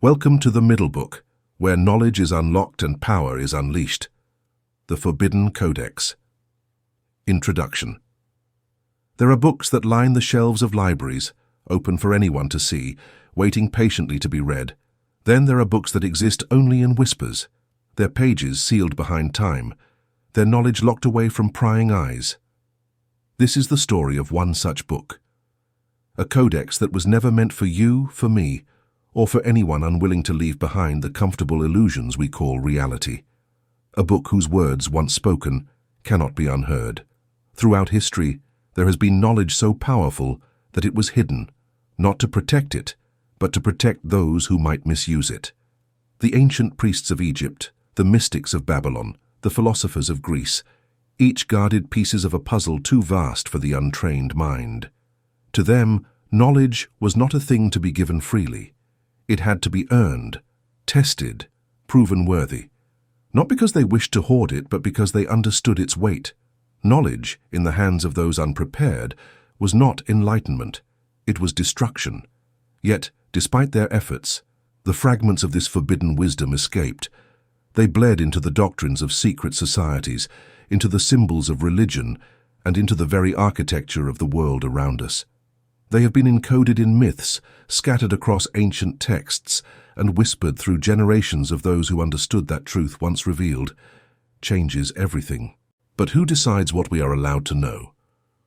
Welcome to the Middle Book, where knowledge is unlocked and power is unleashed. The Forbidden Codex. Introduction. There are books that line the shelves of libraries, open for anyone to see, waiting patiently to be read. Then there are books that exist only in whispers, their pages sealed behind time, their knowledge locked away from prying eyes. This is the story of one such book. A codex that was never meant for you, for me, or for anyone unwilling to leave behind the comfortable illusions we call reality. A book whose words, once spoken, cannot be unheard. Throughout history, there has been knowledge so powerful that it was hidden, not to protect it, but to protect those who might misuse it. The ancient priests of Egypt, the mystics of Babylon, the philosophers of Greece, each guarded pieces of a puzzle too vast for the untrained mind. To them, knowledge was not a thing to be given freely. It had to be earned, tested, proven worthy. Not because they wished to hoard it, but because they understood its weight. Knowledge, in the hands of those unprepared, was not enlightenment. It was destruction. Yet, despite their efforts, the fragments of this forbidden wisdom escaped. They bled into the doctrines of secret societies, into the symbols of religion, and into the very architecture of the world around us. They have been encoded in myths, scattered across ancient texts, and whispered through generations of those who understood that truth once revealed changes everything. But who decides what we are allowed to know?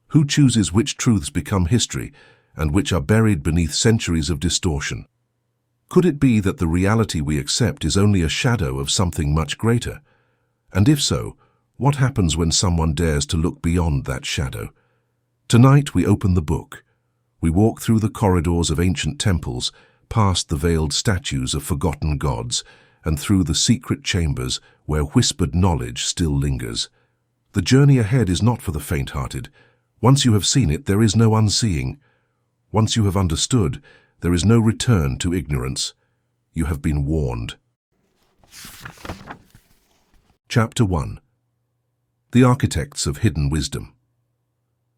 Who chooses which truths become history and which are buried beneath centuries of distortion? Could it be that the reality we accept is only a shadow of something much greater? And if so, what happens when someone dares to look beyond that shadow? Tonight we open the book. We walk through the corridors of ancient temples, past the veiled statues of forgotten gods, and through the secret chambers where whispered knowledge still lingers. The journey ahead is not for the faint-hearted. Once you have seen it, there is no unseeing. Once you have understood, there is no return to ignorance. You have been warned. Chapter 1. The Architects of Hidden Wisdom.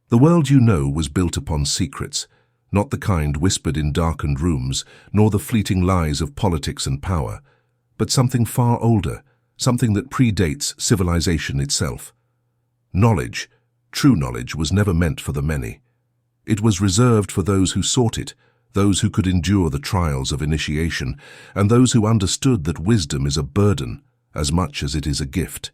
The world you know was built upon secrets, not the kind whispered in darkened rooms, nor the fleeting lies of politics and power, but something far older, something that predates civilization itself. Knowledge, true knowledge, was never meant for the many. It was reserved for those who sought it, those who could endure the trials of initiation, and those who understood that wisdom is a burden as much as it is a gift.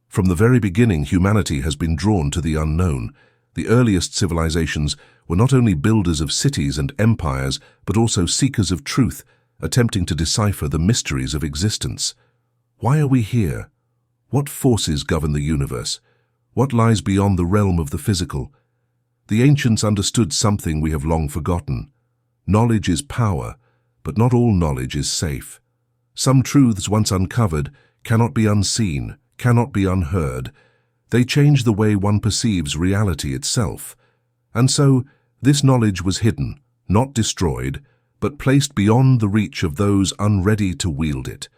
From the very beginning, humanity has been drawn to the unknown. The earliest civilizations were not only builders of cities and empires, but also seekers of truth, attempting to decipher the mysteries of existence. Why are we here? What forces govern the universe? What lies beyond the realm of the physical? The ancients understood something we have long forgotten. Knowledge is power, but not all knowledge is safe. Some truths once uncovered cannot be unseen, cannot be unheard. They change the way one perceives reality itself. And so, this knowledge was hidden, not destroyed, but placed beyond the reach of those unready to wield it.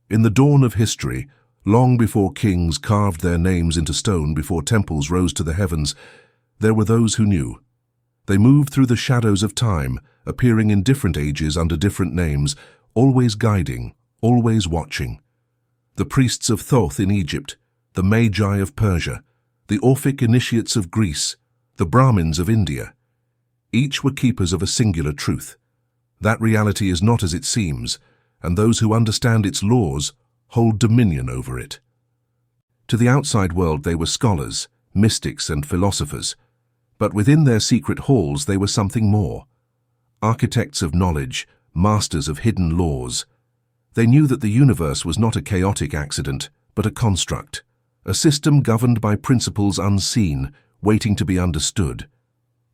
In the dawn of history, long before kings carved their names into stone, before temples rose to the heavens, there were those who knew. They moved through the shadows of time, appearing in different ages under different names, always guiding, always watching. The priests of Thoth in Egypt, the Magi of Persia, the Orphic initiates of Greece, the Brahmins of India. Each were keepers of a singular truth. That reality is not as it seems, and those who understand its laws hold dominion over it. To the outside world they were scholars, mystics and philosophers, but within their secret halls they were something more. Architects of knowledge, masters of hidden laws. They knew that the universe was not a chaotic accident, but a construct. A system governed by principles unseen, waiting to be understood.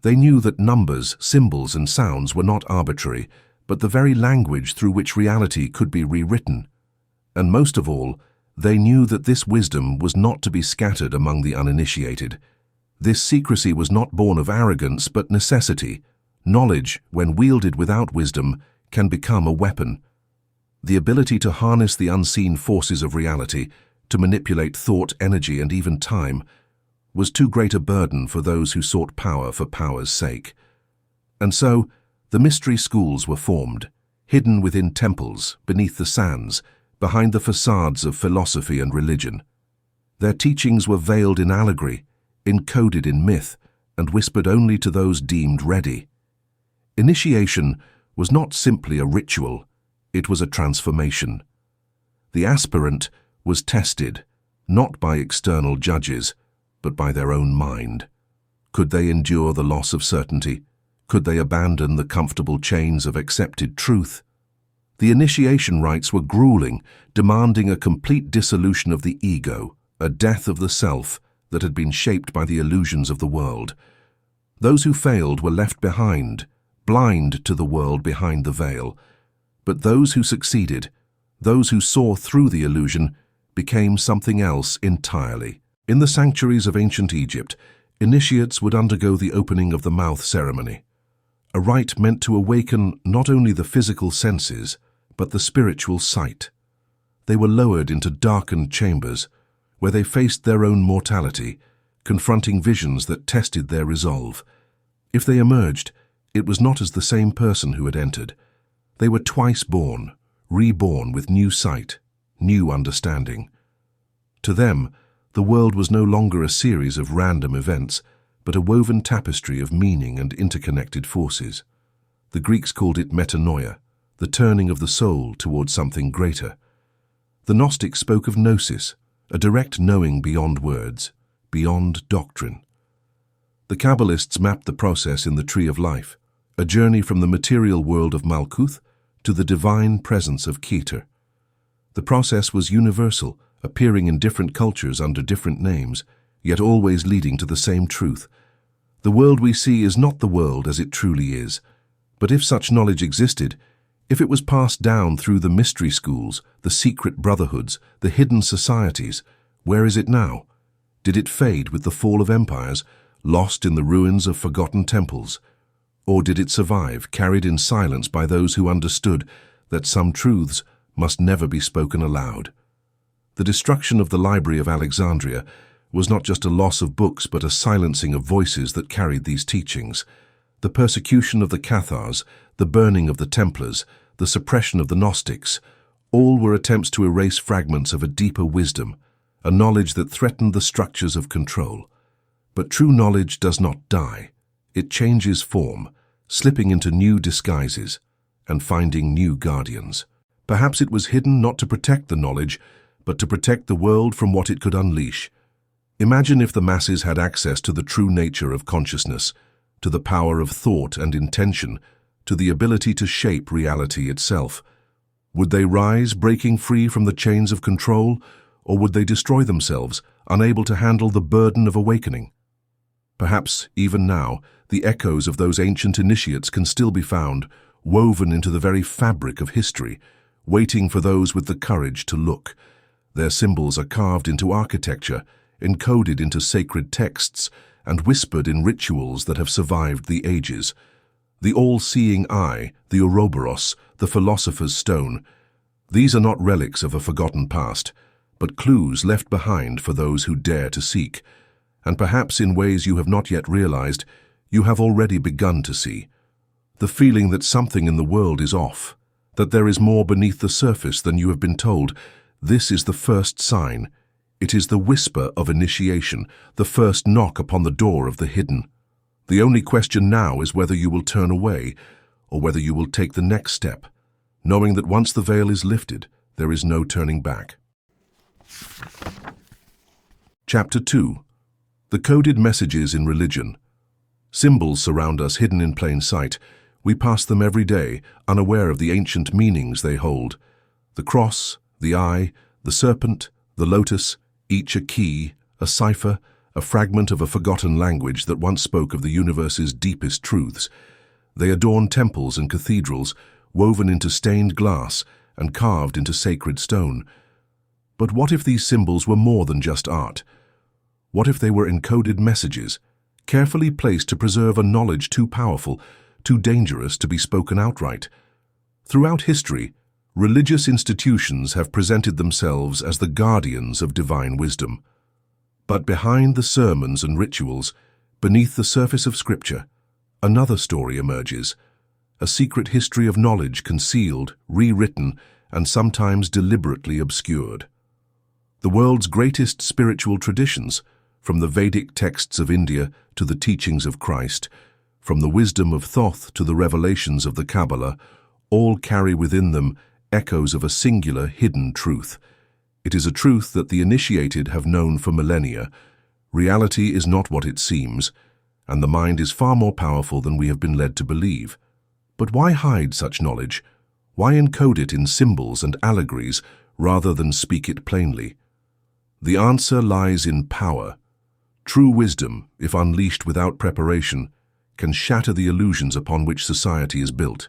They knew that numbers, symbols, and sounds were not arbitrary, but the very language through which reality could be rewritten. And most of all, they knew that this wisdom was not to be scattered among the uninitiated. This secrecy was not born of arrogance, but necessity. Knowledge, when wielded without wisdom, can become a weapon. The ability to harness the unseen forces of reality, to manipulate thought, energy, and even time, was too great a burden for those who sought power for power's sake. And so, the mystery schools were formed, hidden within temples, beneath the sands, behind the facades of philosophy and religion. Their teachings were veiled in allegory, encoded in myth, and whispered only to those deemed ready. Initiation was not simply a ritual, it was a transformation. The aspirant was tested, not by external judges, but by their own mind. Could they endure the loss of certainty? Could they abandon the comfortable chains of accepted truth? The initiation rites were grueling, demanding a complete dissolution of the ego, a death of the self that had been shaped by the illusions of the world. Those who failed were left behind, blind to the world behind the veil. But those who succeeded, those who saw through the illusion, became something else entirely. In the sanctuaries of ancient Egypt, initiates would undergo the opening of the mouth ceremony, a rite meant to awaken not only the physical senses, but the spiritual sight. They were lowered into darkened chambers, where they faced their own mortality, confronting visions that tested their resolve. If they emerged, it was not as the same person who had entered. They were twice born, reborn with new sight, new understanding. To them, the world was no longer a series of random events, but a woven tapestry of meaning and interconnected forces. The Greeks called it metanoia, the turning of the soul towards something greater. The Gnostics spoke of gnosis, a direct knowing beyond words, beyond doctrine. The Kabbalists mapped the process in the Tree of Life, a journey from the material world of Malkuth to the divine presence of Keter. The process was universal, appearing in different cultures under different names, yet always leading to the same truth. The world we see is not the world as it truly is, but if such knowledge existed, if it was passed down through the mystery schools, the secret brotherhoods, the hidden societies, where is it now? Did it fade with the fall of empires, lost in the ruins of forgotten temples? Or did it survive, carried in silence by those who understood that some truths must never be spoken aloud? The destruction of the Library of Alexandria was not just a loss of books but a silencing of voices that carried these teachings. The persecution of the Cathars, the burning of the Templars, the suppression of the Gnostics, all were attempts to erase fragments of a deeper wisdom, a knowledge that threatened the structures of control. But true knowledge does not die. It changes form, slipping into new disguises and finding new guardians. Perhaps it was hidden not to protect the knowledge, but to protect the world from what it could unleash. Imagine if the masses had access to the true nature of consciousness, to the power of thought and intention, to the ability to shape reality itself. Would they rise, breaking free from the chains of control, or would they destroy themselves, unable to handle the burden of awakening? Perhaps, even now, the echoes of those ancient initiates can still be found, woven into the very fabric of history, waiting for those with the courage to look. Their symbols are carved into architecture, encoded into sacred texts, and whispered in rituals that have survived the ages. The all-seeing eye, the Ouroboros, the philosopher's stone. These are not relics of a forgotten past, but clues left behind for those who dare to seek. And perhaps in ways you have not yet realized, you have already begun to see. The feeling that something in the world is off, that there is more beneath the surface than you have been told. This is the first sign. It is the whisper of initiation, the first knock upon the door of the hidden. The only question now is whether you will turn away or whether you will take the next step, knowing that once the veil is lifted, there is no turning back. Chapter 2. The coded messages in religion. Symbols surround us hidden in plain sight. We pass them every day, unaware of the ancient meanings they hold. The cross, the eye, the serpent, the lotus, each a key, a cipher, a fragment of a forgotten language that once spoke of the universe's deepest truths. They adorn temples and cathedrals, woven into stained glass and carved into sacred stone. But what if these symbols were more than just art? What if they were encoded messages, carefully placed to preserve a knowledge too powerful, too dangerous to be spoken outright? Throughout history, religious institutions have presented themselves as the guardians of divine wisdom. But behind the sermons and rituals, beneath the surface of Scripture, another story emerges, a secret history of knowledge concealed, rewritten, and sometimes deliberately obscured. The world's greatest spiritual traditions, from the Vedic texts of India to the teachings of Christ, from the wisdom of Thoth to the revelations of the Kabbalah, all carry within them echoes of a singular hidden truth. It is a truth that the initiated have known for millennia. Reality is not what it seems, and the mind is far more powerful than we have been led to believe. But why hide such knowledge? Why encode it in symbols and allegories rather than speak it plainly? The answer lies in power. True wisdom, if unleashed without preparation, can shatter the illusions upon which society is built.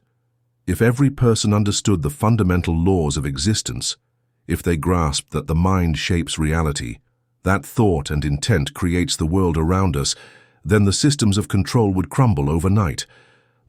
If every person understood the fundamental laws of existence, if they grasped that the mind shapes reality, that thought and intent creates the world around us, then the systems of control would crumble overnight.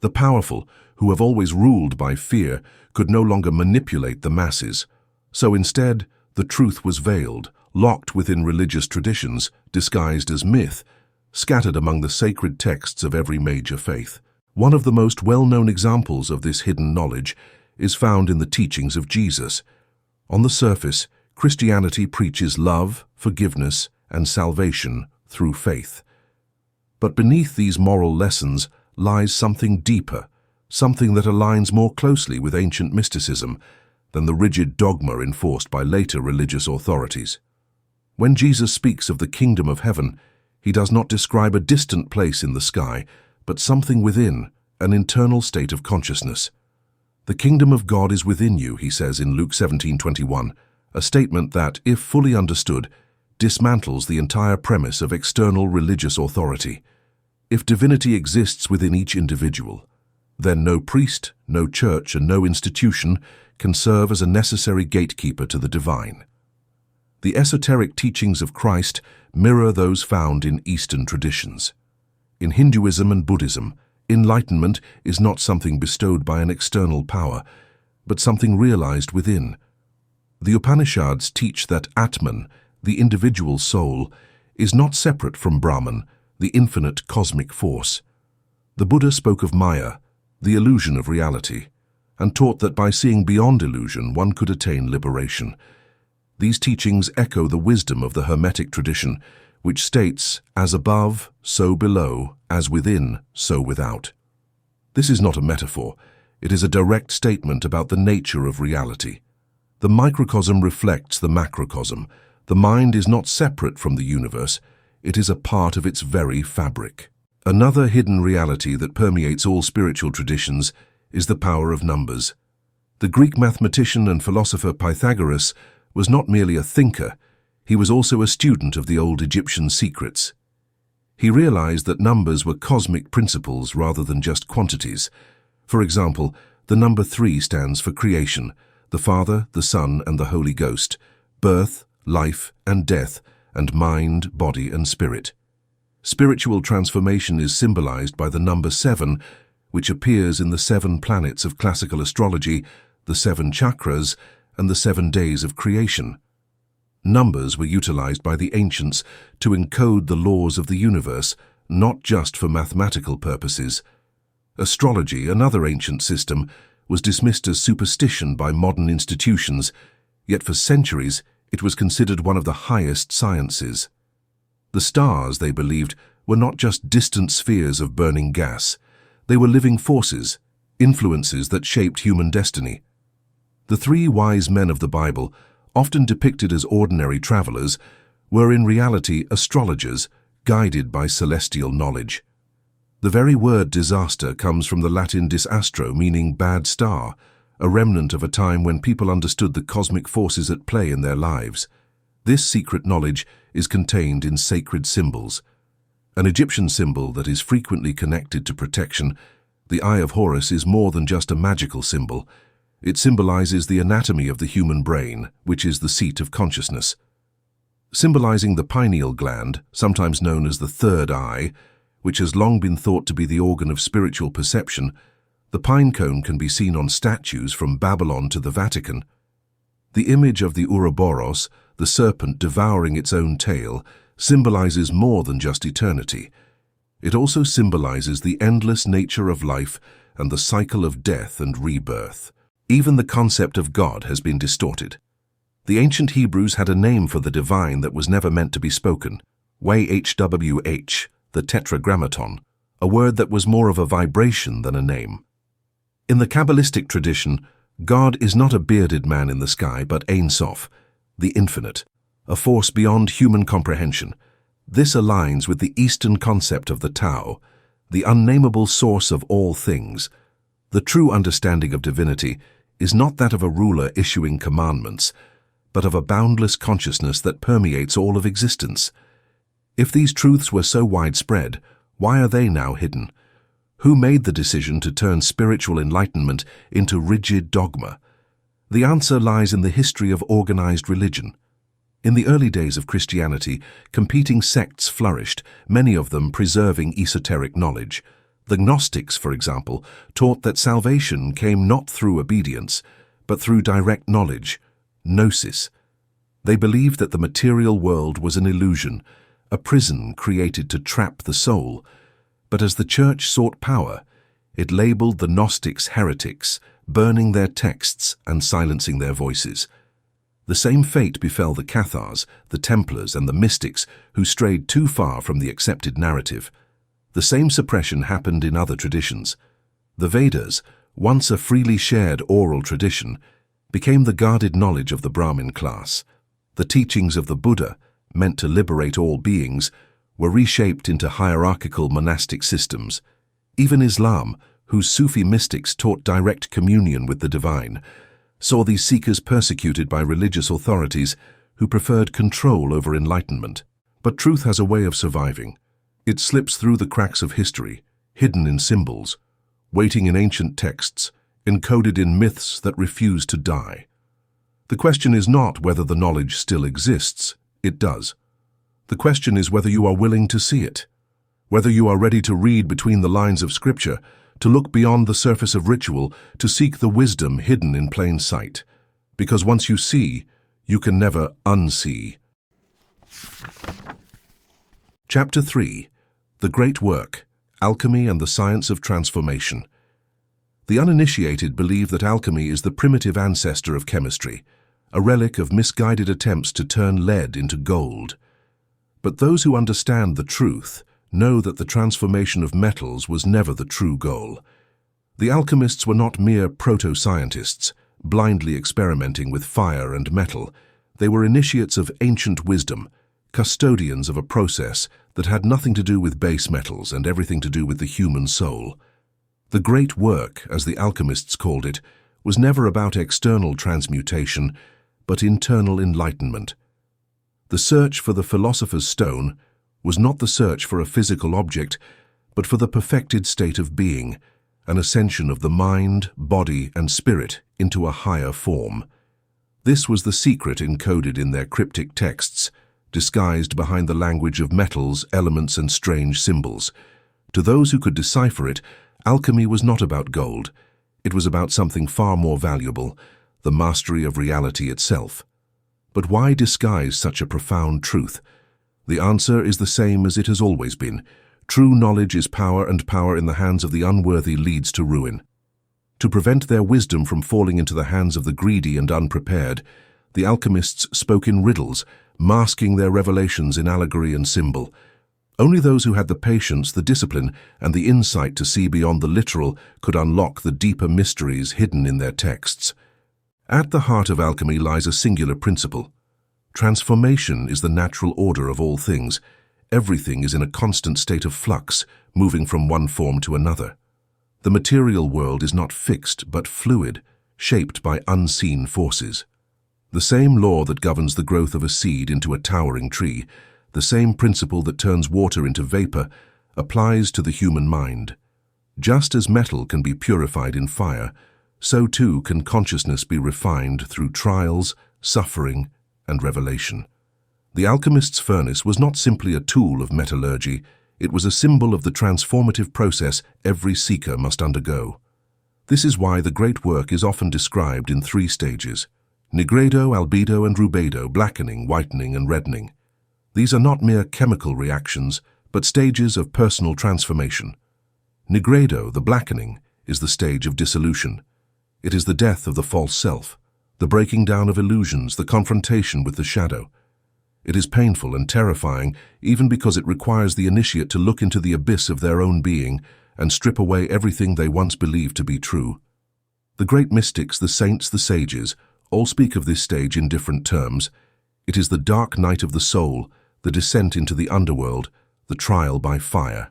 The powerful, who have always ruled by fear, could no longer manipulate the masses. So instead, the truth was veiled, locked within religious traditions, disguised as myth, scattered among the sacred texts of every major faith. One of the most well-known examples of this hidden knowledge is found in the teachings of Jesus. On the surface, Christianity preaches love, forgiveness, and salvation through faith. But beneath these moral lessons lies something deeper, something that aligns more closely with ancient mysticism than the rigid dogma enforced by later religious authorities. When Jesus speaks of the kingdom of heaven, he does not describe a distant place in the sky, but something within, an internal state of consciousness. The kingdom of God is within you, he says in Luke 17:21, a statement that, if fully understood, dismantles the entire premise of external religious authority. If divinity exists within each individual, then no priest, no church, and no institution can serve as a necessary gatekeeper to the divine. The esoteric teachings of Christ mirror those found in Eastern traditions. In Hinduism and Buddhism, enlightenment is not something bestowed by an external power, but something realized within. The Upanishads teach that Atman, the individual soul, is not separate from Brahman, the infinite cosmic force. The Buddha spoke of Maya, the illusion of reality, and taught that by seeing beyond illusion one could attain liberation. These teachings echo the wisdom of the Hermetic tradition, which states, as above, so below, as within, so without. This is not a metaphor. It is a direct statement about the nature of reality. The microcosm reflects the macrocosm. The mind is not separate from the universe. It is a part of its very fabric. Another hidden reality that permeates all spiritual traditions is the power of numbers. The Greek mathematician and philosopher Pythagoras was not merely a thinker, he was also a student of the old Egyptian secrets. He realized that numbers were cosmic principles rather than just quantities. For example, the number 3 stands for creation, the Father, the Son, and the Holy Ghost, birth, life, and death, and mind, body, and spirit. Spiritual transformation is symbolized by the number 7, which appears in the 7 planets of classical astrology, the 7 chakras, and the 7 days of creation. Numbers were utilized by the ancients to encode the laws of the universe, not just for mathematical purposes. Astrology, another ancient system, was dismissed as superstition by modern institutions, yet for centuries it was considered one of the highest sciences. The stars, they believed, were not just distant spheres of burning gas. They were living forces, influences that shaped human destiny. The 3 wise men of the Bible, often depicted as ordinary travelers, were in reality astrologers guided by celestial knowledge. The very word disaster comes from the Latin disastro, meaning bad star, a remnant of a time when people understood the cosmic forces at play in their lives. This secret knowledge is contained in sacred symbols. An Egyptian symbol that is frequently connected to protection, the Eye of Horus is more than just a magical symbol. It symbolizes the anatomy of the human brain, which is the seat of consciousness. Symbolizing the pineal gland, sometimes known as the third eye, which has long been thought to be the organ of spiritual perception, the pine cone can be seen on statues from Babylon to the Vatican. The image of the Ouroboros, the serpent devouring its own tail, symbolizes more than just eternity. It also symbolizes the endless nature of life and the cycle of death and rebirth. Even the concept of God has been distorted. The ancient Hebrews had a name for the divine that was never meant to be spoken, YHWH, the tetragrammaton, a word that was more of a vibration than a name. In the Kabbalistic tradition, God is not a bearded man in the sky, but Ein Sof, the infinite, a force beyond human comprehension. This aligns with the Eastern concept of the Tao, the unnameable source of all things. The true understanding of divinity is not that of a ruler issuing commandments, but of a boundless consciousness that permeates all of existence. If these truths were so widespread, why are they now hidden? Who made the decision to turn spiritual enlightenment into rigid dogma? The answer lies in the history of organized religion. In the early days of Christianity, competing sects flourished, many of them preserving esoteric knowledge. The Gnostics, for example, taught that salvation came not through obedience, but through direct knowledge, gnosis. They believed that the material world was an illusion, a prison created to trap the soul. But as the Church sought power, it labeled the Gnostics heretics, burning their texts and silencing their voices. The same fate befell the Cathars, the Templars, and the mystics who strayed too far from the accepted narrative. The same suppression happened in other traditions. The Vedas, once a freely shared oral tradition, became the guarded knowledge of the Brahmin class. The teachings of the Buddha, meant to liberate all beings, were reshaped into hierarchical monastic systems. Even Islam, whose Sufi mystics taught direct communion with the divine, saw these seekers persecuted by religious authorities who preferred control over enlightenment. But truth has a way of surviving. It slips through the cracks of history, hidden in symbols, waiting in ancient texts, encoded in myths that refuse to die. The question is not whether the knowledge still exists. It does. The question is whether you are willing to see it, whether you are ready to read between the lines of Scripture, to look beyond the surface of ritual, to seek the wisdom hidden in plain sight. Because once you see, you can never unsee. Chapter 3. The Great Work, Alchemy and the Science of Transformation. The uninitiated believe that alchemy is the primitive ancestor of chemistry, a relic of misguided attempts to turn lead into gold. But those who understand the truth know that the transformation of metals was never the true goal. The alchemists were not mere proto-scientists, blindly experimenting with fire and metal. They were initiates of ancient wisdom, custodians of a process that had nothing to do with base metals and everything to do with the human soul. The great work, as the alchemists called it, was never about external transmutation, but internal enlightenment. The search for the philosopher's stone was not the search for a physical object, but for the perfected state of being, an ascension of the mind, body, and spirit into a higher form. This was the secret encoded in their cryptic texts, disguised behind the language of metals, elements, and strange symbols. To those who could decipher it, alchemy was not about gold. It was about something far more valuable, the mastery of reality itself. But why disguise such a profound truth? The answer is the same as it has always been. True knowledge is power, and power in the hands of the unworthy leads to ruin. To prevent their wisdom from falling into the hands of the greedy and unprepared, the alchemists spoke in riddles, masking their revelations in allegory and symbol. Only those who had the patience, the discipline, and the insight to see beyond the literal could unlock the deeper mysteries hidden in their texts. At the heart of alchemy lies a singular principle. Transformation is the natural order of all things. Everything is in a constant state of flux, moving from one form to another. The material world is not fixed, but fluid, shaped by unseen forces. The same law that governs the growth of a seed into a towering tree, the same principle that turns water into vapor, applies to the human mind. Just as metal can be purified in fire, so too can consciousness be refined through trials, suffering, and revelation. The alchemist's furnace was not simply a tool of metallurgy, it was a symbol of the transformative process every seeker must undergo. This is why the great work is often described in 3 stages: nigredo, albedo, and rubedo, blackening, whitening, and reddening. These are not mere chemical reactions, but stages of personal transformation. Nigredo, the blackening, is the stage of dissolution. It is the death of the false self, the breaking down of illusions, the confrontation with the shadow. It is painful and terrifying even because it requires the initiate to look into the abyss of their own being and strip away everything they once believed to be true. The great mystics, the saints, the sages, all speak of this stage in different terms. It is the dark night of the soul, the descent into the underworld, the trial by fire.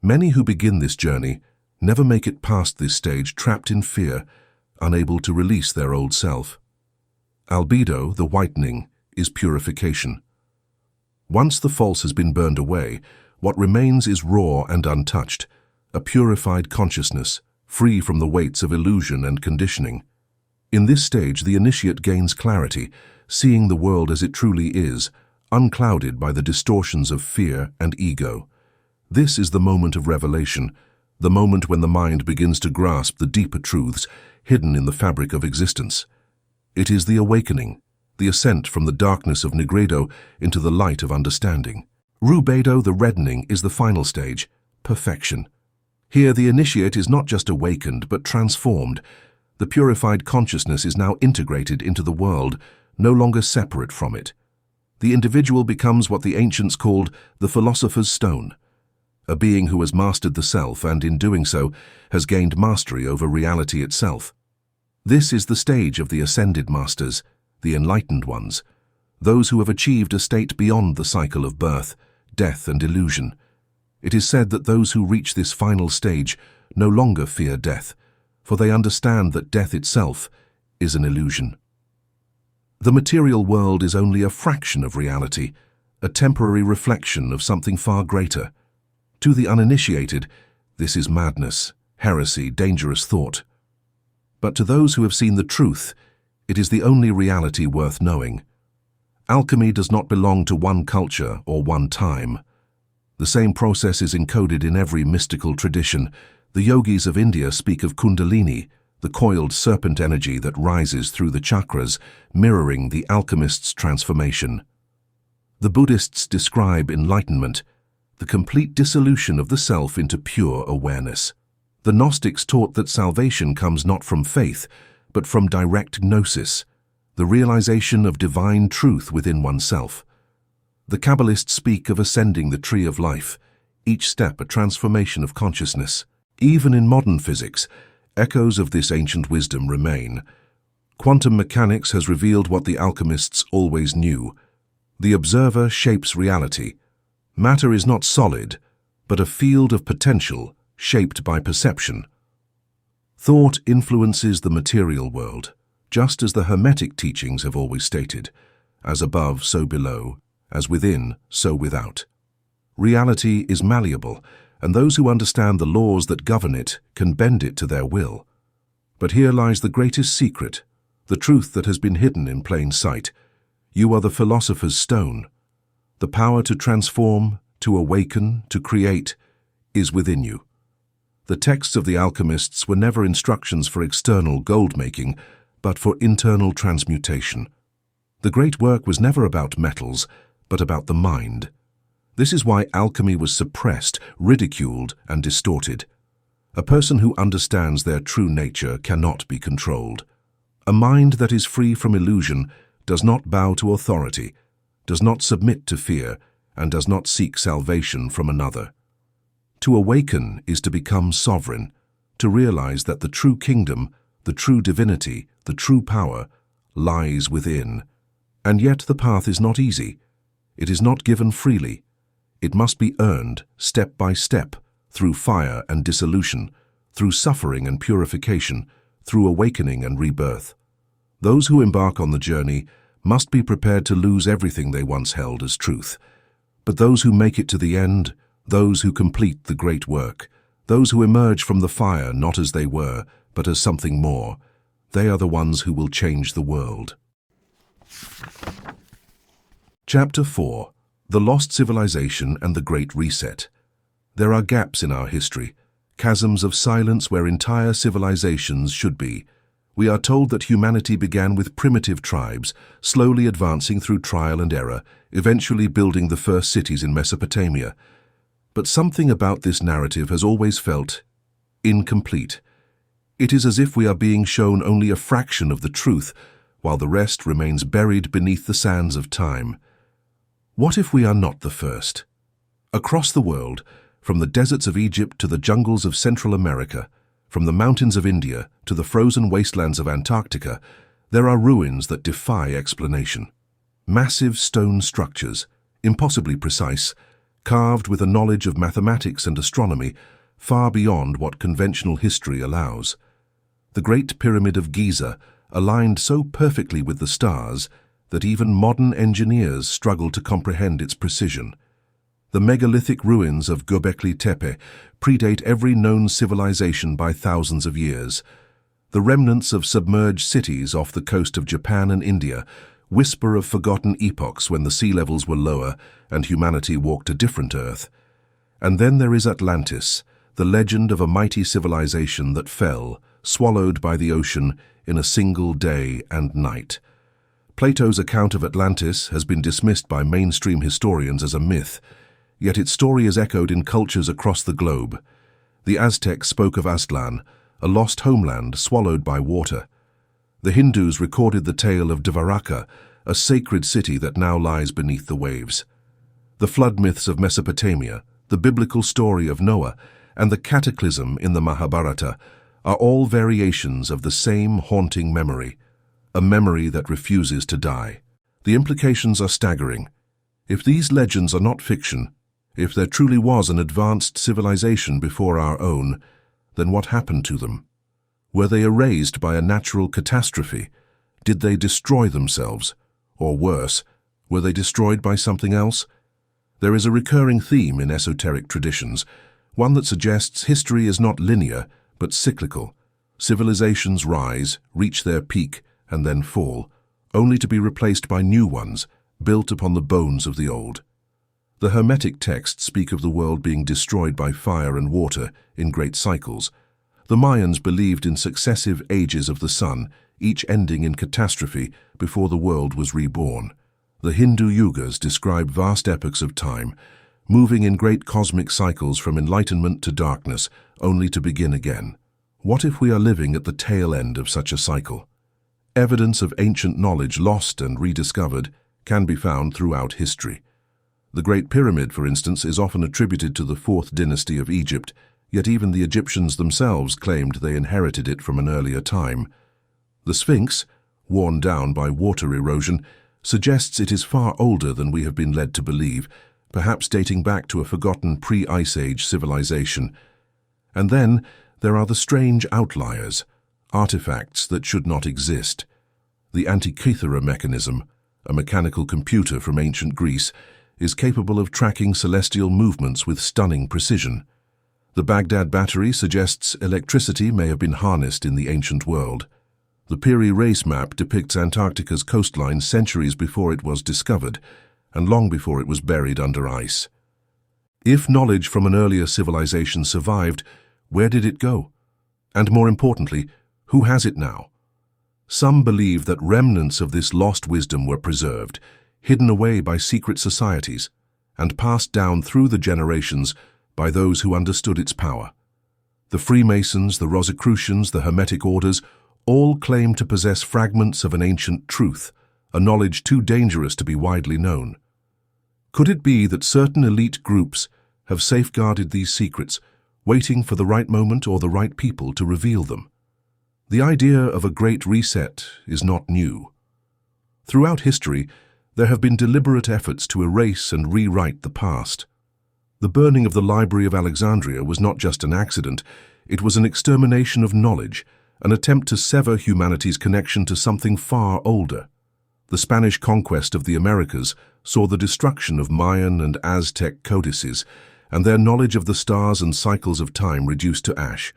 Many who begin this journey never make it past this stage, trapped in fear, unable to release their old self. Albedo, the whitening, is purification. Once the false has been burned away, what remains is raw and untouched, a purified consciousness, free from the weights of illusion and conditioning. In this stage, the initiate gains clarity, seeing the world as it truly is, unclouded by the distortions of fear and ego. This is the moment of revelation, the moment when the mind begins to grasp the deeper truths hidden in the fabric of existence. It is the awakening, the ascent from the darkness of Negredo into the light of understanding. Rubedo, the reddening, is the final stage, perfection. Here the initiate is not just awakened but transformed. The purified consciousness is now integrated into the world, no longer separate from it. The individual becomes what the ancients called the philosopher's stone, a being who has mastered the self and, in doing so, has gained mastery over reality itself. This is the stage of the ascended masters, the enlightened ones, those who have achieved a state beyond the cycle of birth, death, and illusion. It is said that those who reach this final stage no longer fear death, for they understand that death itself is an illusion. The material world is only a fraction of reality, a temporary reflection of something far greater. To the uninitiated, this is madness, heresy, dangerous thought. But to those who have seen the truth, it is the only reality worth knowing. Alchemy does not belong to one culture or one time. The same process is encoded in every mystical tradition. The yogis of India speak of Kundalini, the coiled serpent energy that rises through the chakras, mirroring the alchemist's transformation. The Buddhists describe enlightenment, the complete dissolution of the self into pure awareness. The Gnostics taught that salvation comes not from faith, but from direct gnosis, the realization of divine truth within oneself. The Kabbalists speak of ascending the tree of life, each step a transformation of consciousness. Even in modern physics, echoes of this ancient wisdom remain. Quantum mechanics has revealed what the alchemists always knew. The observer shapes reality. Matter is not solid, but a field of potential shaped by perception. Thought influences the material world, just as the Hermetic teachings have always stated, as above, so below, as within, so without. Reality is malleable, and those who understand the laws that govern it can bend it to their will. But here lies the greatest secret, the truth that has been hidden in plain sight. You are the philosopher's stone. The power to transform, to awaken, to create, is within you. The texts of the alchemists were never instructions for external gold-making, but for internal transmutation. The great work was never about metals, but about the mind. This is why alchemy was suppressed, ridiculed, and distorted. A person who understands their true nature cannot be controlled. A mind that is free from illusion does not bow to authority, does not submit to fear, and does not seek salvation from another. To awaken is to become sovereign, to realize that the true kingdom, the true divinity, the true power, lies within. And yet the path is not easy. It is not given freely. It must be earned, step by step, through fire and dissolution, through suffering and purification, through awakening and rebirth. Those who embark on the journey must be prepared to lose everything they once held as truth. But those who make it to the end, those who complete the great work, those who emerge from the fire not as they were, but as something more, they are the ones who will change the world. Chapter 4. The Lost Civilization and the Great Reset. There are gaps in our history, chasms of silence where entire civilizations should be. We are told that humanity began with primitive tribes, slowly advancing through trial and error, eventually building the first cities in Mesopotamia. But something about this narrative has always felt incomplete. It is as if we are being shown only a fraction of the truth, while the rest remains buried beneath the sands of time. What if we are not the first? Across the world, from the deserts of Egypt to the jungles of Central America, from the mountains of India to the frozen wastelands of Antarctica, there are ruins that defy explanation. Massive stone structures, impossibly precise, carved with a knowledge of mathematics and astronomy far beyond what conventional history allows. The Great Pyramid of Giza, aligned so perfectly with the stars that even modern engineers struggle to comprehend its precision. The megalithic ruins of Göbekli Tepe predate every known civilization by thousands of years. The remnants of submerged cities off the coast of Japan and India whisper of forgotten epochs when the sea levels were lower and humanity walked a different Earth. And then there is Atlantis, the legend of a mighty civilization that fell, swallowed by the ocean in a single day and night. Plato's account of Atlantis has been dismissed by mainstream historians as a myth, yet its story is echoed in cultures across the globe. The Aztecs spoke of Aztlan, a lost homeland swallowed by water. The Hindus recorded the tale of Dvaraka, a sacred city that now lies beneath the waves. The flood myths of Mesopotamia, the biblical story of Noah, and the cataclysm in the Mahabharata are all variations of the same haunting memory, a memory that refuses to die. The implications are staggering. If these legends are not fiction, if there truly was an advanced civilization before our own, then what happened to them? Were they erased by a natural catastrophe? Did they destroy themselves? Or worse, were they destroyed by something else? There is a recurring theme in esoteric traditions, one that suggests history is not linear, but cyclical. Civilizations rise, reach their peak, and then fall, only to be replaced by new ones, built upon the bones of the old. The Hermetic texts speak of the world being destroyed by fire and water in great cycles. The Mayans believed in successive ages of the sun, each ending in catastrophe before the world was reborn. The Hindu Yugas describe vast epochs of time, moving in great cosmic cycles from enlightenment to darkness, only to begin again. What if we are living at the tail end of such a cycle? Evidence of ancient knowledge lost and rediscovered can be found throughout history. The Great Pyramid, for instance, is often attributed to the 4th dynasty of Egypt, yet even the Egyptians themselves claimed they inherited it from an earlier time. The Sphinx, worn down by water erosion, suggests it is far older than we have been led to believe, perhaps dating back to a forgotten pre-Ice Age civilization. And then there are the strange outliers, artifacts that should not exist. The Antikythera mechanism, a mechanical computer from ancient Greece, is capable of tracking celestial movements with stunning precision. The Baghdad battery suggests electricity may have been harnessed in the ancient world. The Piri Reis map depicts Antarctica's coastline centuries before it was discovered, and long before it was buried under ice. If knowledge from an earlier civilization survived, where did it go? And more importantly, who has it now? Some believe that remnants of this lost wisdom were preserved, hidden away by secret societies, and passed down through the generations by those who understood its power. The Freemasons, the Rosicrucians, the Hermetic orders all claim to possess fragments of an ancient truth, a knowledge too dangerous to be widely known. Could it be that certain elite groups have safeguarded these secrets, waiting for the right moment or the right people to reveal them? The idea of a great reset is not new. Throughout history, there have been deliberate efforts to erase and rewrite the past. The burning of the Library of Alexandria was not just an accident, it was an extermination of knowledge, an attempt to sever humanity's connection to something far older. The Spanish conquest of the Americas saw the destruction of Mayan and Aztec codices, and their knowledge of the stars and cycles of time reduced to ash.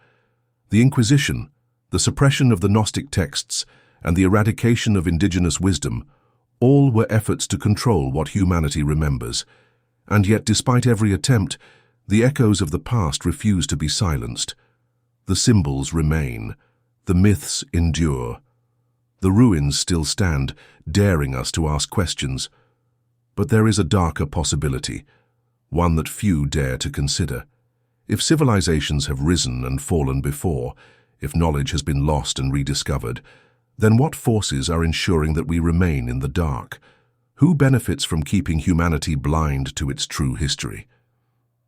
The Inquisition, the suppression of the Gnostic texts, and the eradication of indigenous wisdom, all were efforts to control what humanity remembers. And yet, despite every attempt, the echoes of the past refuse to be silenced. The symbols remain. The myths endure. The ruins still stand, daring us to ask questions. But there is a darker possibility, one that few dare to consider. If civilizations have risen and fallen before, if knowledge has been lost and rediscovered, then what forces are ensuring that we remain in the dark? Who benefits from keeping humanity blind to its true history?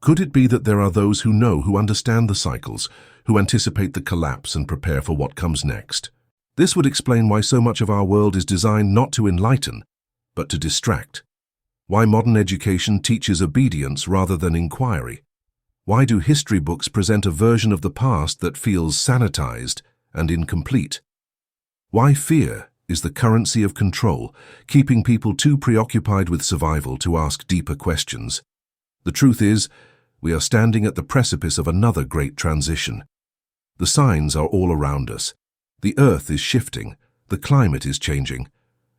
Could it be that there are those who know, who understand the cycles, who anticipate the collapse and prepare for what comes next? This would explain why so much of our world is designed not to enlighten, but to distract. Why modern education teaches obedience rather than inquiry. Why do history books present a version of the past that feels sanitized and incomplete? Why fear is the currency of control, keeping people too preoccupied with survival to ask deeper questions? The truth is, we are standing at the precipice of another great transition. The signs are all around us. The earth is shifting, the climate is changing,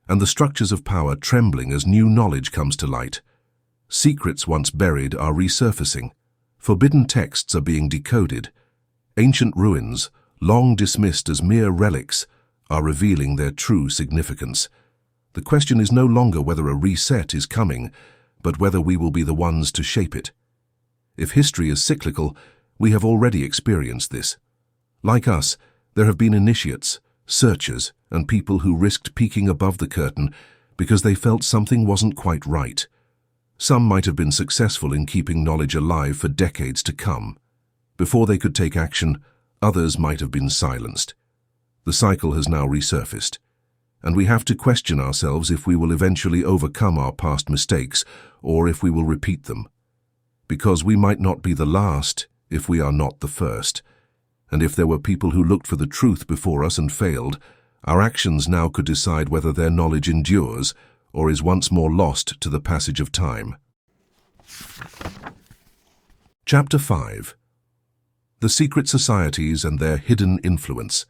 and the structures of power trembling as new knowledge comes to light. Secrets once buried are resurfacing. Forbidden texts are being decoded. Ancient ruins, long dismissed as mere relics, are revealing their true significance. The question is no longer whether a reset is coming, but whether we will be the ones to shape it. If history is cyclical, we have already experienced this. Like us, there have been initiates, searchers, and people who risked peeking above the curtain because they felt something wasn't quite right. Some might have been successful in keeping knowledge alive for decades to come. Before they could take action, others might have been silenced. The cycle has now resurfaced, and we have to question ourselves if we will eventually overcome our past mistakes or if we will repeat them. Because we might not be the last if we are not the first. And if there were people who looked for the truth before us and failed, our actions now could decide whether their knowledge endures or is once more lost to the passage of time. Chapter 5. The Secret Societies and Their Hidden Influence.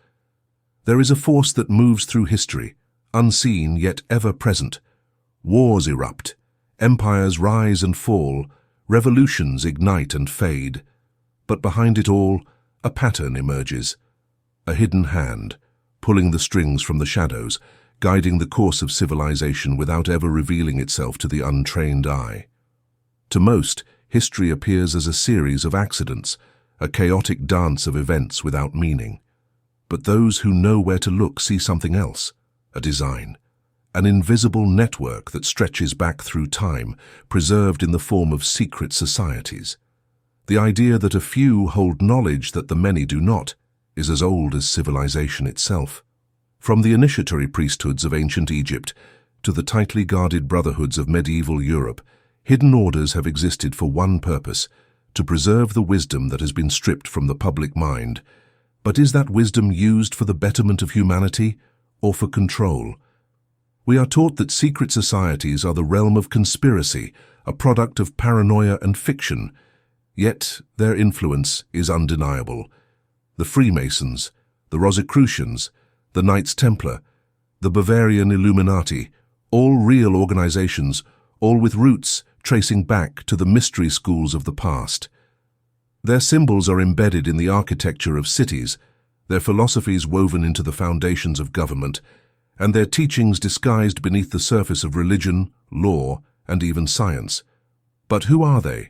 There is a force that moves through history, unseen yet ever present. Wars erupt, empires rise and fall, revolutions ignite and fade. But behind it all, a pattern emerges. A hidden hand, pulling the strings from the shadows, guiding the course of civilization without ever revealing itself to the untrained eye. To most, history appears as a series of accidents, a chaotic dance of events without meaning. But those who know where to look see something else, a design, an invisible network that stretches back through time, preserved in the form of secret societies. The idea that a few hold knowledge that the many do not is as old as civilization itself. From the initiatory priesthoods of ancient Egypt to the tightly guarded brotherhoods of medieval Europe, hidden orders have existed for one purpose: to preserve the wisdom that has been stripped from the public mind. But is that wisdom used for the betterment of humanity or for control? We are taught that secret societies are the realm of conspiracy, a product of paranoia and fiction. Yet their influence is undeniable. The Freemasons, the Rosicrucians, the Knights Templar, the Bavarian Illuminati, all real organizations, all with roots tracing back to the mystery schools of the past. Their symbols are embedded in the architecture of cities, their philosophies woven into the foundations of government, and their teachings disguised beneath the surface of religion, law, and even science. But who are they?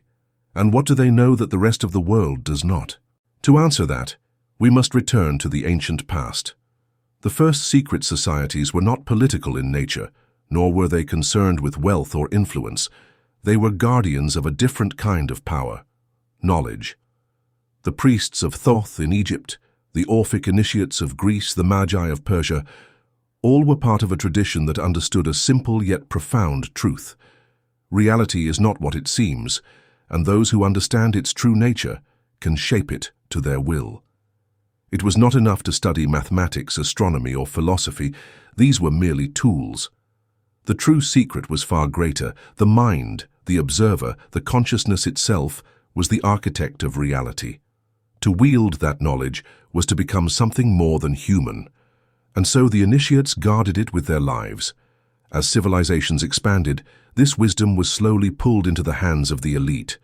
And what do they know that the rest of the world does not? To answer that, we must return to the ancient past. The first secret societies were not political in nature, nor were they concerned with wealth or influence. They were guardians of a different kind of power: knowledge. The priests of Thoth in Egypt, the Orphic initiates of Greece, the Magi of Persia, all were part of a tradition that understood a simple yet profound truth. Reality is not what it seems, and those who understand its true nature can shape it to their will. It was not enough to study mathematics, astronomy, or philosophy. These were merely tools. The true secret was far greater. The mind, the observer, the consciousness itself was the architect of reality. To wield that knowledge was to become something more than human. And so the initiates guarded it with their lives. As civilizations expanded, this wisdom was slowly pulled into the hands of the elite.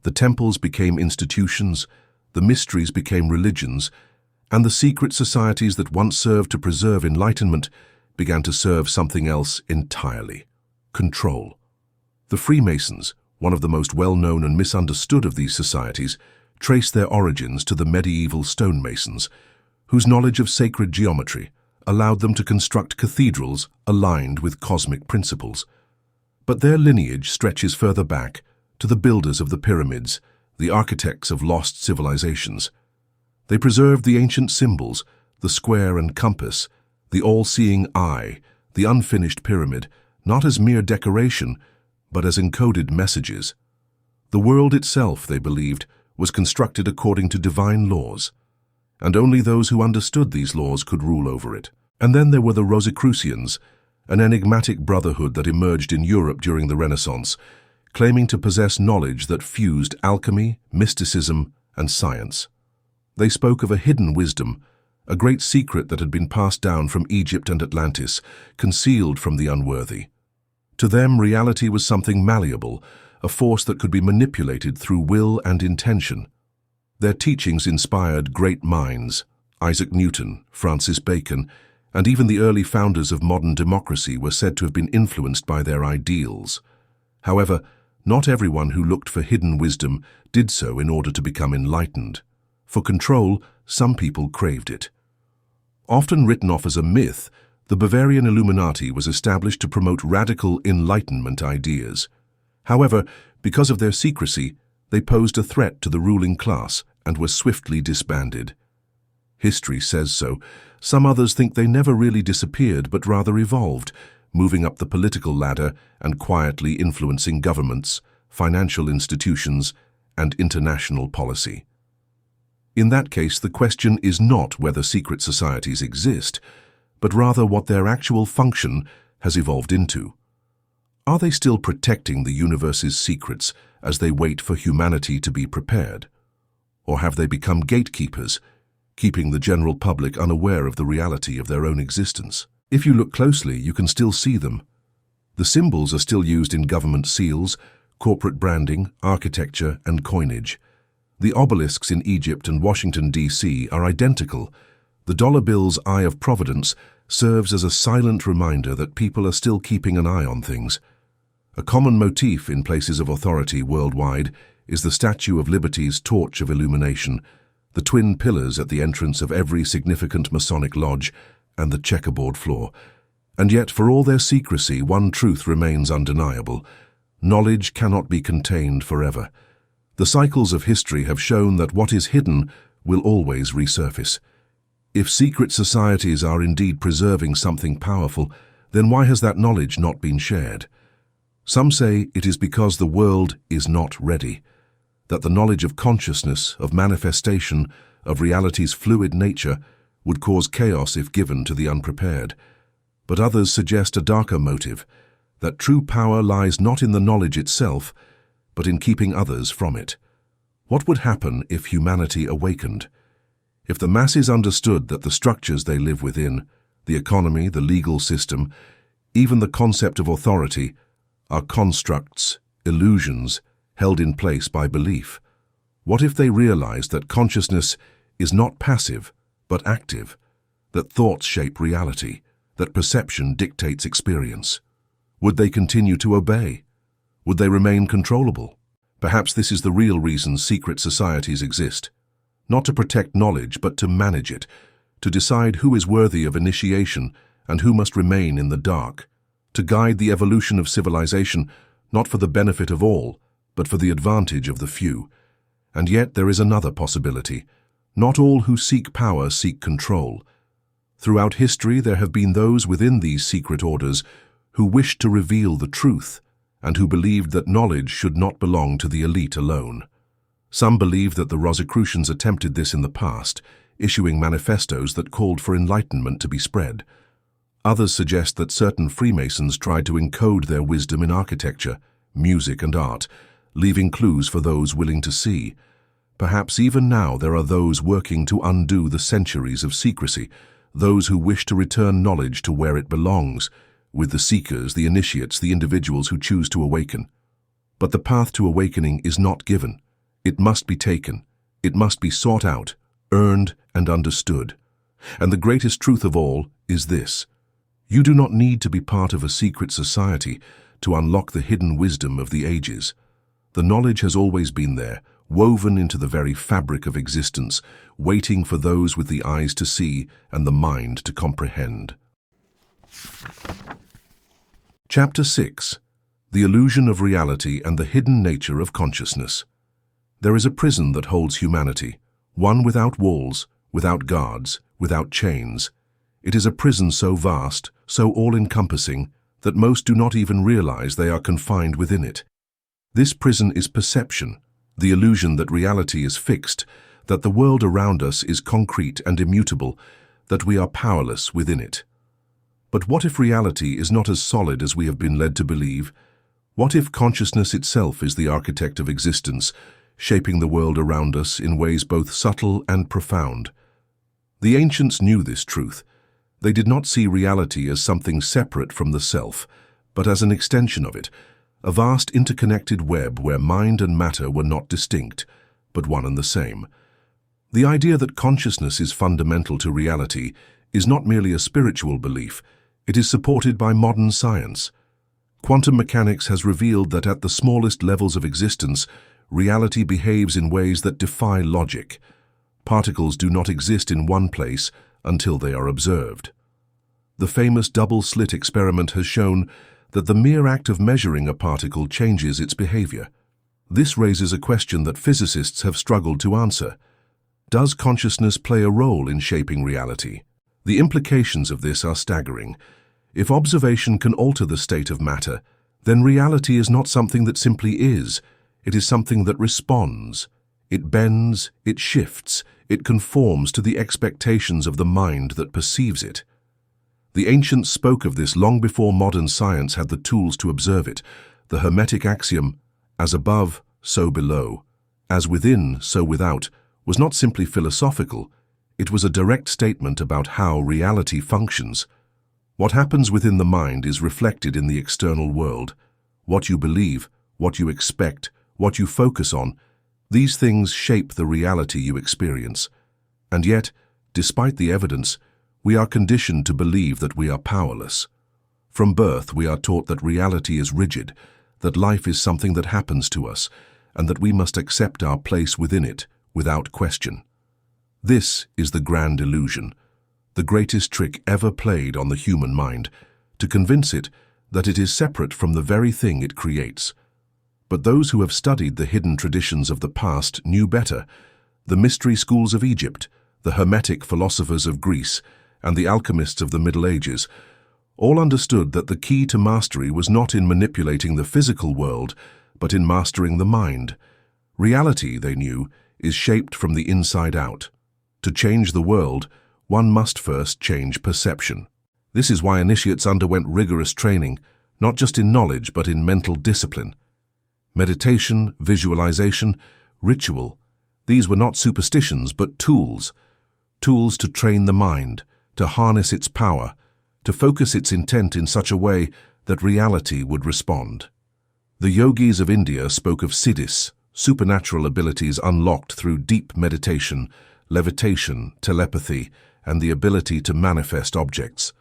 The temples became institutions, the mysteries became religions, and the secret societies that once served to preserve enlightenment began to serve something else entirely: control. The Freemasons, one of the most well-known and misunderstood of these societies, trace their origins to the medieval stonemasons, whose knowledge of sacred geometry allowed them to construct cathedrals aligned with cosmic principles. But their lineage stretches further back to the builders of the pyramids, the architects of lost civilizations. They preserved the ancient symbols, the square and compass, the all-seeing eye, the unfinished pyramid, not as mere decoration, but as encoded messages. The world itself, they believed, was constructed according to divine laws, and only those who understood these laws could rule over it. And then there were the Rosicrucians, an enigmatic brotherhood that emerged in Europe during the Renaissance, claiming to possess knowledge that fused alchemy, mysticism, and science. They spoke of a hidden wisdom, a great secret that had been passed down from Egypt and Atlantis, concealed from the unworthy. To them, reality was something malleable, a force that could be manipulated through will and intention. Their teachings inspired great minds, Isaac Newton, Francis Bacon, and even the early founders of modern democracy were said to have been influenced by their ideals. However, not everyone who looked for hidden wisdom did so in order to become enlightened. For control, some people craved it. Often written off as a myth, the Bavarian Illuminati was established to promote radical Enlightenment ideas. However, because of their secrecy, they posed a threat to the ruling class and were swiftly disbanded. History says so. Some others think they never really disappeared but rather evolved, moving up the political ladder and quietly influencing governments, financial institutions, and international policy. In that case, the question is not whether secret societies exist, but rather what their actual function has evolved into. Are they still protecting the universe's secrets as they wait for humanity to be prepared? Or have they become gatekeepers, keeping the general public unaware of the reality of their own existence? If you look closely, you can still see them. The symbols are still used in government seals, corporate branding, architecture, and coinage. The obelisks in Egypt and Washington, D.C. are identical. The dollar bill's Eye of Providence serves as a silent reminder that people are still keeping an eye on things. A common motif in places of authority worldwide is the Statue of Liberty's torch of illumination, the twin pillars at the entrance of every significant Masonic lodge, and the checkerboard floor. And yet, for all their secrecy, one truth remains undeniable. Knowledge cannot be contained forever. The cycles of history have shown that what is hidden will always resurface. If secret societies are indeed preserving something powerful, then why has that knowledge not been shared? Some say it is because the world is not ready, that the knowledge of consciousness, of manifestation, of reality's fluid nature would cause chaos if given to the unprepared. But others suggest a darker motive, that true power lies not in the knowledge itself, but in keeping others from it. What would happen if humanity awakened? If the masses understood that the structures they live within, the economy, the legal system, even the concept of authority, are constructs, illusions, held in place by belief? What if they realized that consciousness is not passive, but active, that thoughts shape reality, that perception dictates experience? Would they continue to obey? Would they remain controllable? Perhaps this is the real reason secret societies exist. Not to protect knowledge, but to manage it, to decide who is worthy of initiation and who must remain in the dark, to guide the evolution of civilization, not for the benefit of all, but for the advantage of the few. And yet there is another possibility. Not all who seek power seek control. Throughout history, there have been those within these secret orders who wished to reveal the truth, and who believed that knowledge should not belong to the elite alone. Some believe that the Rosicrucians attempted this in the past, issuing manifestos that called for enlightenment to be spread. Others suggest that certain Freemasons tried to encode their wisdom in architecture, music, and art, leaving clues for those willing to see. Perhaps even now there are those working to undo the centuries of secrecy, those who wish to return knowledge to where it belongs, with the seekers, the initiates, the individuals who choose to awaken. But the path to awakening is not given. It must be taken. It must be sought out, earned, and understood. And the greatest truth of all is this: you do not need to be part of a secret society to unlock the hidden wisdom of the ages. The knowledge has always been there, woven into the very fabric of existence, waiting for those with the eyes to see and the mind to comprehend. Chapter 6. The Illusion of Reality and the Hidden Nature of Consciousness. There is a prison that holds humanity, one without walls, without guards, without chains. It is a prison so vast, so all-encompassing, that most do not even realize they are confined within it. This prison is perception, the illusion that reality is fixed, that the world around us is concrete and immutable, that we are powerless within it. But what if reality is not as solid as we have been led to believe? What if consciousness itself is the architect of existence, shaping the world around us in ways both subtle and profound? The ancients knew this truth. They did not see reality as something separate from the self, but as an extension of it, a vast interconnected web where mind and matter were not distinct, but one and the same. The idea that consciousness is fundamental to reality is not merely a spiritual belief, it is supported by modern science. Quantum mechanics has revealed that at the smallest levels of existence, reality behaves in ways that defy logic. Particles do not exist in one place until they are observed. The famous double-slit experiment has shown that the mere act of measuring a particle changes its behavior. This raises a question that physicists have struggled to answer. Does consciousness play a role in shaping reality? The implications of this are staggering. If observation can alter the state of matter, then reality is not something that simply is. It is something that responds. It bends, it shifts, it conforms to the expectations of the mind that perceives it. The ancients spoke of this long before modern science had the tools to observe it. The Hermetic axiom, as above, so below, as within, so without, was not simply philosophical, it was a direct statement about how reality functions. What happens within the mind is reflected in the external world. What you believe, what you expect, what you focus on, these things shape the reality you experience. And yet, despite the evidence, we are conditioned to believe that we are powerless. From birth, we are taught that reality is rigid, that life is something that happens to us, and that we must accept our place within it without question. This is the grand illusion, the greatest trick ever played on the human mind, to convince it that it is separate from the very thing it creates. But those who have studied the hidden traditions of the past knew better. The mystery schools of Egypt, the Hermetic philosophers of Greece, and the alchemists of the Middle Ages all understood that the key to mastery was not in manipulating the physical world, but in mastering the mind. Reality, they knew, is shaped from the inside out. To change the world, one must first change perception. This is why initiates underwent rigorous training, not just in knowledge but in mental discipline. Meditation, visualization, ritual, these were not superstitions but tools. Tools to train the mind, to harness its power, to focus its intent in such a way that reality would respond. The yogis of India spoke of siddhis, supernatural abilities unlocked through deep meditation, levitation, telepathy, and the ability to manifest objects.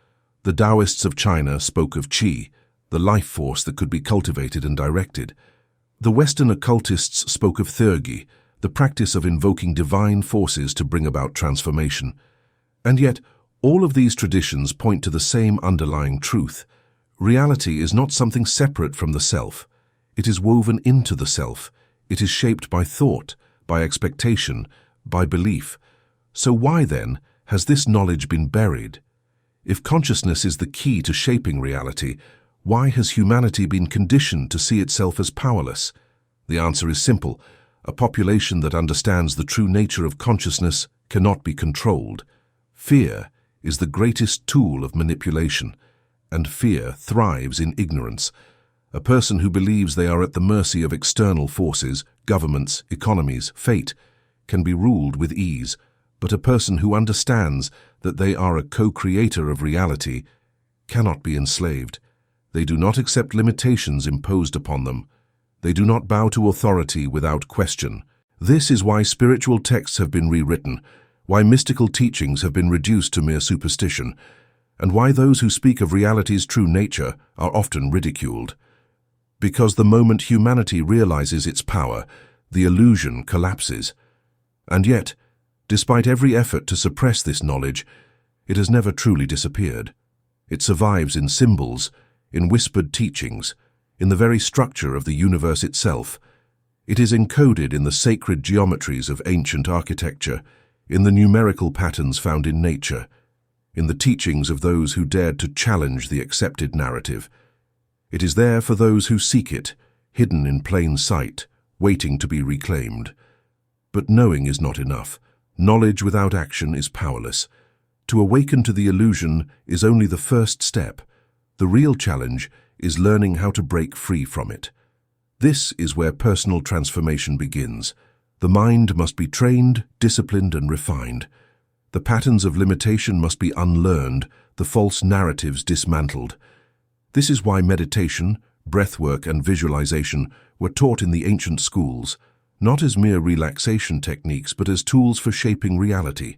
The Taoists of China spoke of qi, the life force that could be cultivated and directed. The Western occultists spoke of theurgy, the practice of invoking divine forces to bring about transformation. And yet, all of these traditions point to the same underlying truth. Reality is not something separate from the self. It is woven into the self. It is shaped by thought, by expectation, by belief. So why, then, has this knowledge been buried? If consciousness is the key to shaping reality, why has humanity been conditioned to see itself as powerless? The answer is simple. A population that understands the true nature of consciousness cannot be controlled. Fear is the greatest tool of manipulation, and fear thrives in ignorance. A person who believes they are at the mercy of external forces, governments, economies, fate, can be ruled with ease, but a person who understands that they are a co-creator of reality cannot be enslaved. They do not accept limitations imposed upon them. They do not bow to authority without question. This is why spiritual texts have been rewritten, why mystical teachings have been reduced to mere superstition, and why those who speak of reality's true nature are often ridiculed. Because the moment humanity realizes its power, the illusion collapses. And yet, despite every effort to suppress this knowledge, it has never truly disappeared. It survives in symbols, in whispered teachings, in the very structure of the universe itself. It is encoded in the sacred geometries of ancient architecture, in the numerical patterns found in nature, in the teachings of those who dared to challenge the accepted narrative. It is there for those who seek it, hidden in plain sight, waiting to be reclaimed. But knowing is not enough. Knowledge without action is powerless. To awaken to the illusion is only the first step. The real challenge is learning how to break free from it. This is where personal transformation begins. The mind must be trained, disciplined, and refined. The patterns of limitation must be unlearned, the false narratives dismantled. This is why meditation, breathwork, and visualization were taught in the ancient schools, not as mere relaxation techniques, but as tools for shaping reality.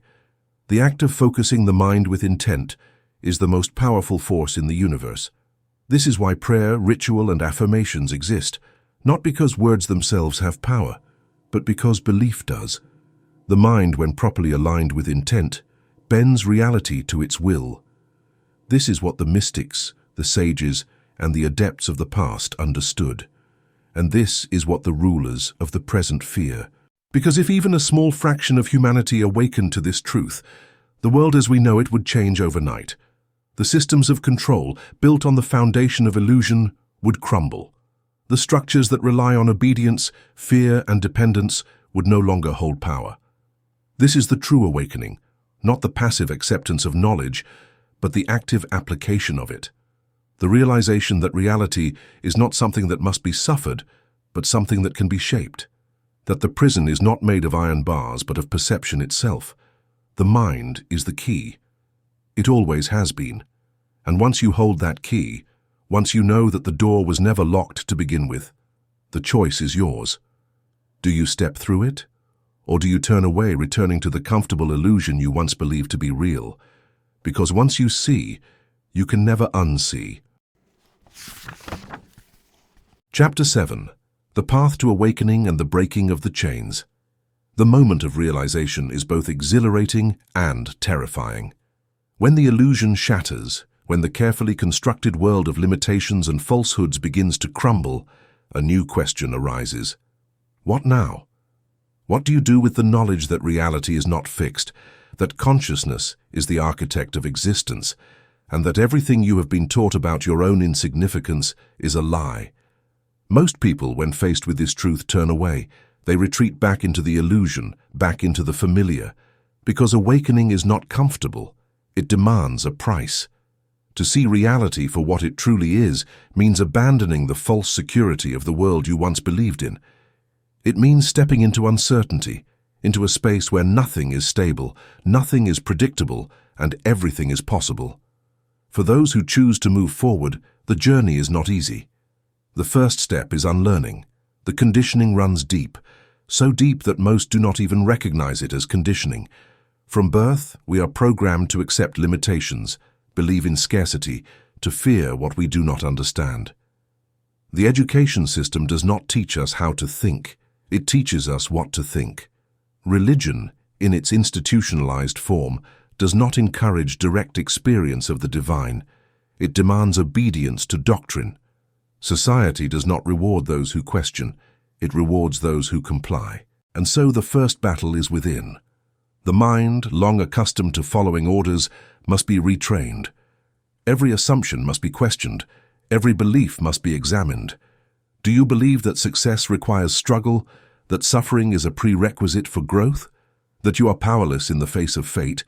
The act of focusing the mind with intent is the most powerful force in the universe. This is why prayer, ritual, and affirmations exist, not because words themselves have power, but because belief does. The mind, when properly aligned with intent, bends reality to its will. This is what the mystics, the sages, and the adepts of the past understood. And this is what the rulers of the present fear. Because if even a small fraction of humanity awakened to this truth, the world as we know it would change overnight. The systems of control, built on the foundation of illusion, would crumble. The structures that rely on obedience, fear, and dependence would no longer hold power. This is the true awakening, not the passive acceptance of knowledge, but the active application of it. The realization that reality is not something that must be suffered, but something that can be shaped. That the prison is not made of iron bars, but of perception itself. The mind is the key. It always has been. And once you hold that key, once you know that the door was never locked to begin with, the choice is yours. Do you step through it? Or do you turn away, returning to the comfortable illusion you once believed to be real? Because once you see, you can never unsee. Chapter 7. The Path to Awakening and the Breaking of the Chains. The moment of realization is both exhilarating and terrifying. When the illusion shatters, when the carefully constructed world of limitations and falsehoods begins to crumble, a new question arises. What now? What do you do with the knowledge that reality is not fixed, that consciousness is the architect of existence, and that everything you have been taught about your own insignificance is a lie? Most people, when faced with this truth, turn away. They retreat back into the illusion, back into the familiar, because awakening is not comfortable. It demands a price. To see reality for what it truly is means abandoning the false security of the world you once believed in. It means stepping into uncertainty, into a space where nothing is stable, nothing is predictable, and everything is possible. For those who choose to move forward, the journey is not easy. The first step is unlearning. The conditioning runs deep, so deep that most do not even recognize it as conditioning. From birth, we are programmed to accept limitations, believe in scarcity, to fear what we do not understand. The education system does not teach us how to think. It teaches us what to think. Religion, in its institutionalized form, does not encourage direct experience of the divine. It demands obedience to doctrine. Society does not reward those who question. It rewards those who comply. And so the first battle is within. The mind, long accustomed to following orders, must be retrained. Every assumption must be questioned. Every belief must be examined. Do you believe that success requires struggle, that suffering is a prerequisite for growth, that you are powerless in the face of fate,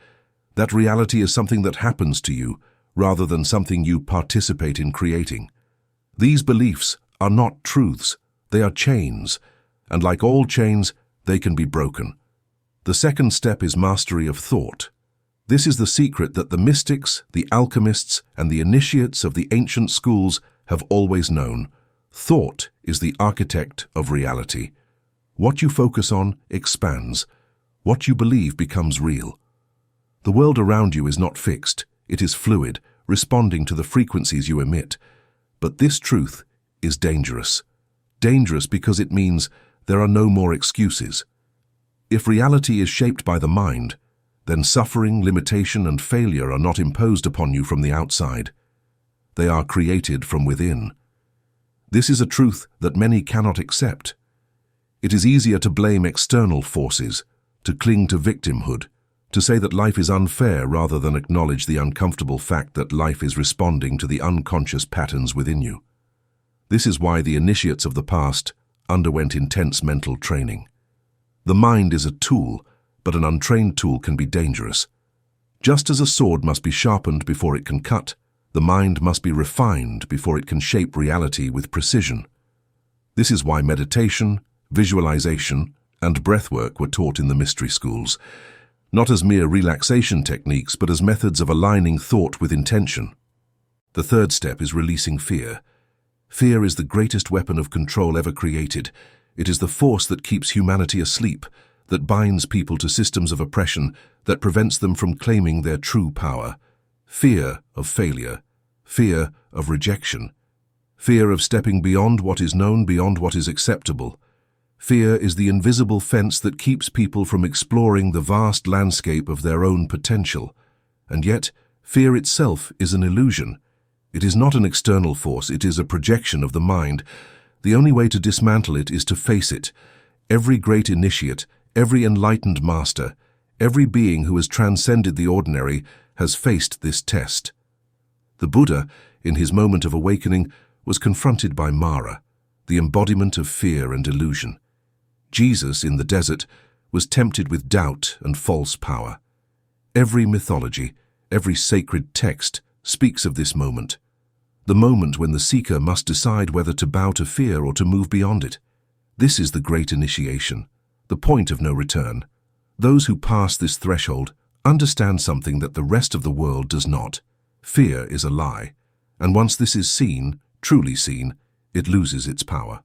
that reality is something that happens to you rather than something you participate in creating? These beliefs are not truths, they are chains, and like all chains, they can be broken. The second step is mastery of thought. This is the secret that the mystics, the alchemists, and the initiates of the ancient schools have always known. Thought is the architect of reality. What you focus on expands. What you believe becomes real. The world around you is not fixed. It is fluid, responding to the frequencies you emit. But this truth is dangerous. Dangerous because it means there are no more excuses. If reality is shaped by the mind, then suffering, limitation, and failure are not imposed upon you from the outside. They are created from within. This is a truth that many cannot accept. It is easier to blame external forces, to cling to victimhood, to say that life is unfair rather than acknowledge the uncomfortable fact that life is responding to the unconscious patterns within you. This is why the initiates of the past underwent intense mental training. The mind is a tool, but an untrained tool can be dangerous. Just as a sword must be sharpened before it can cut, the mind must be refined before it can shape reality with precision. This is why meditation, visualization, and breathwork were taught in the mystery schools, not as mere relaxation techniques, but as methods of aligning thought with intention. The third step is releasing fear. Fear is the greatest weapon of control ever created. It is the force that keeps humanity asleep, that binds people to systems of oppression, that prevents them from claiming their true power. Fear of failure, fear of rejection, fear of stepping beyond what is known, beyond what is acceptable. Fear is the invisible fence that keeps people from exploring the vast landscape of their own potential. And yet, fear itself is an illusion. It is not an external force, it is a projection of the mind. The only way to dismantle it is to face it. Every great initiate, every enlightened master, every being who has transcended the ordinary has faced this test. The Buddha, in his moment of awakening, was confronted by Mara, the embodiment of fear and illusion. Jesus, in the desert, was tempted with doubt and false power. Every mythology, every sacred text speaks of this moment, the moment when the seeker must decide whether to bow to fear or to move beyond it. This is the great initiation, the point of no return. Those who pass this threshold understand something that the rest of the world does not. Fear is a lie, and once this is seen, truly seen, it loses its power.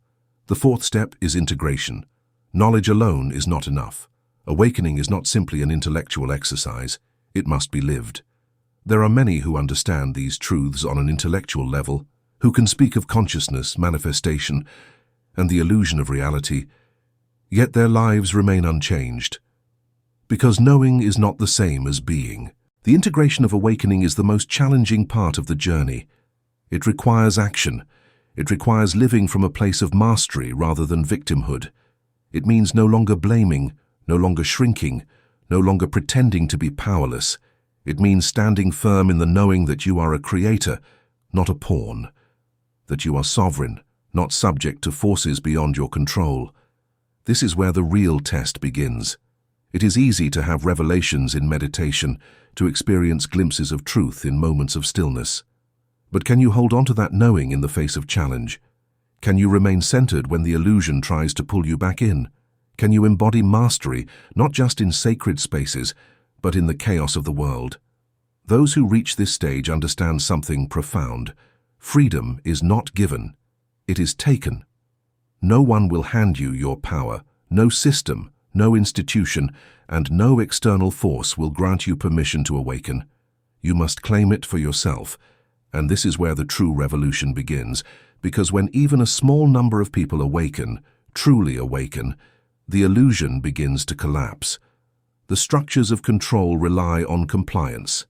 The fourth step is integration. Knowledge alone is not enough. Awakening is not simply an intellectual exercise, it must be lived. There are many who understand these truths on an intellectual level, who can speak of consciousness, manifestation, and the illusion of reality, yet their lives remain unchanged. Because knowing is not the same as being. The integration of awakening is the most challenging part of the journey. It requires action. It requires living from a place of mastery rather than victimhood. It means no longer blaming, no longer shrinking, no longer pretending to be powerless. It means standing firm in the knowing that you are a creator, not a pawn, that you are sovereign, not subject to forces beyond your control. This is where the real test begins. It is easy to have revelations in meditation, to experience glimpses of truth in moments of stillness. But can you hold on to that knowing in the face of challenge? Can you remain centered when the illusion tries to pull you back in? Can you embody mastery, not just in sacred spaces, but in the chaos of the world? Those who reach this stage understand something profound. Freedom is not given, it is taken. No one will hand you your power, no system, no institution, and no external force will grant you permission to awaken. You must claim it for yourself, and this is where the true revolution begins, because when even a small number of people awaken, truly awaken, the illusion begins to collapse. The structures of control rely on compliance.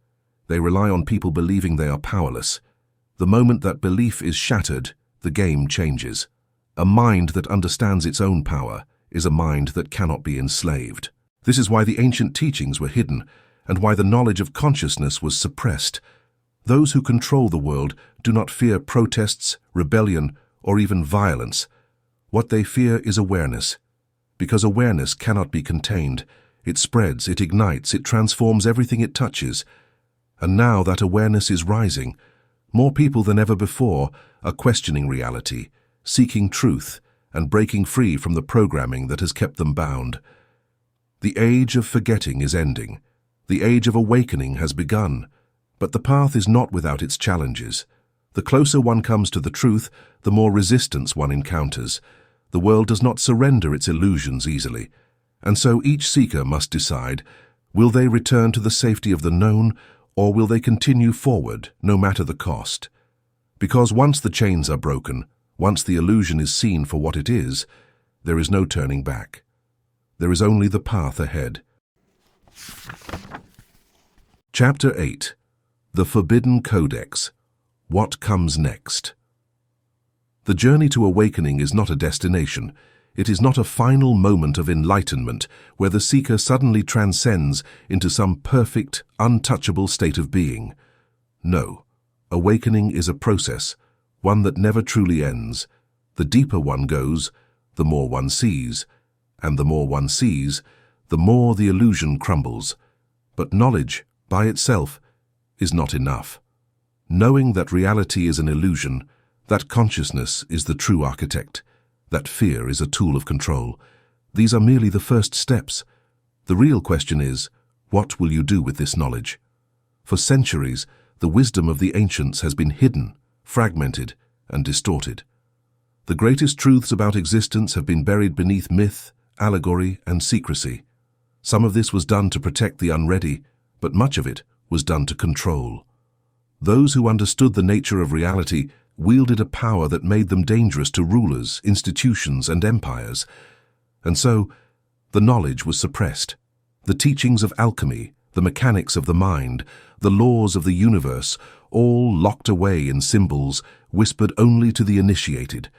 They rely on people believing they are powerless. The moment that belief is shattered, the game changes. A mind that understands its own power is a mind that cannot be enslaved. This is why the ancient teachings were hidden, and why the knowledge of consciousness was suppressed. Those who control the world do not fear protests, rebellion, or even violence. What they fear is awareness. Because awareness cannot be contained, it spreads, it ignites, it transforms everything it touches. And now that awareness is rising, more people than ever before are questioning reality, seeking truth, and breaking free from the programming that has kept them bound. The age of forgetting is ending. The age of awakening has begun. But the path is not without its challenges. The closer one comes to the truth, the more resistance one encounters. The world does not surrender its illusions easily, and so each seeker must decide, will they return to the safety of the known, or will they continue forward, no matter the cost? Because once the chains are broken, once the illusion is seen for what it is, there is no turning back. There is only the path ahead. Chapter 8. The Forbidden Codex. What comes next? The journey to awakening is not a destination. It is not a final moment of enlightenment where the seeker suddenly transcends into some perfect, untouchable state of being. No, awakening is a process, one that never truly ends. The deeper one goes, the more one sees, and the more one sees, the more the illusion crumbles. But knowledge, by itself, is not enough. Knowing that reality is an illusion, that consciousness is the true architect, that fear is a tool of control, these are merely the first steps. The real question is, what will you do with this knowledge? For centuries, the wisdom of the ancients has been hidden, fragmented, and distorted. The greatest truths about existence have been buried beneath myth, allegory, and secrecy. Some of this was done to protect the unready, but much of it was done to control. Those who understood the nature of reality wielded a power that made them dangerous to rulers, institutions, and empires. And so, the knowledge was suppressed. The teachings of alchemy, the mechanics of the mind, the laws of the universe, all locked away in symbols, whispered only to the initiated,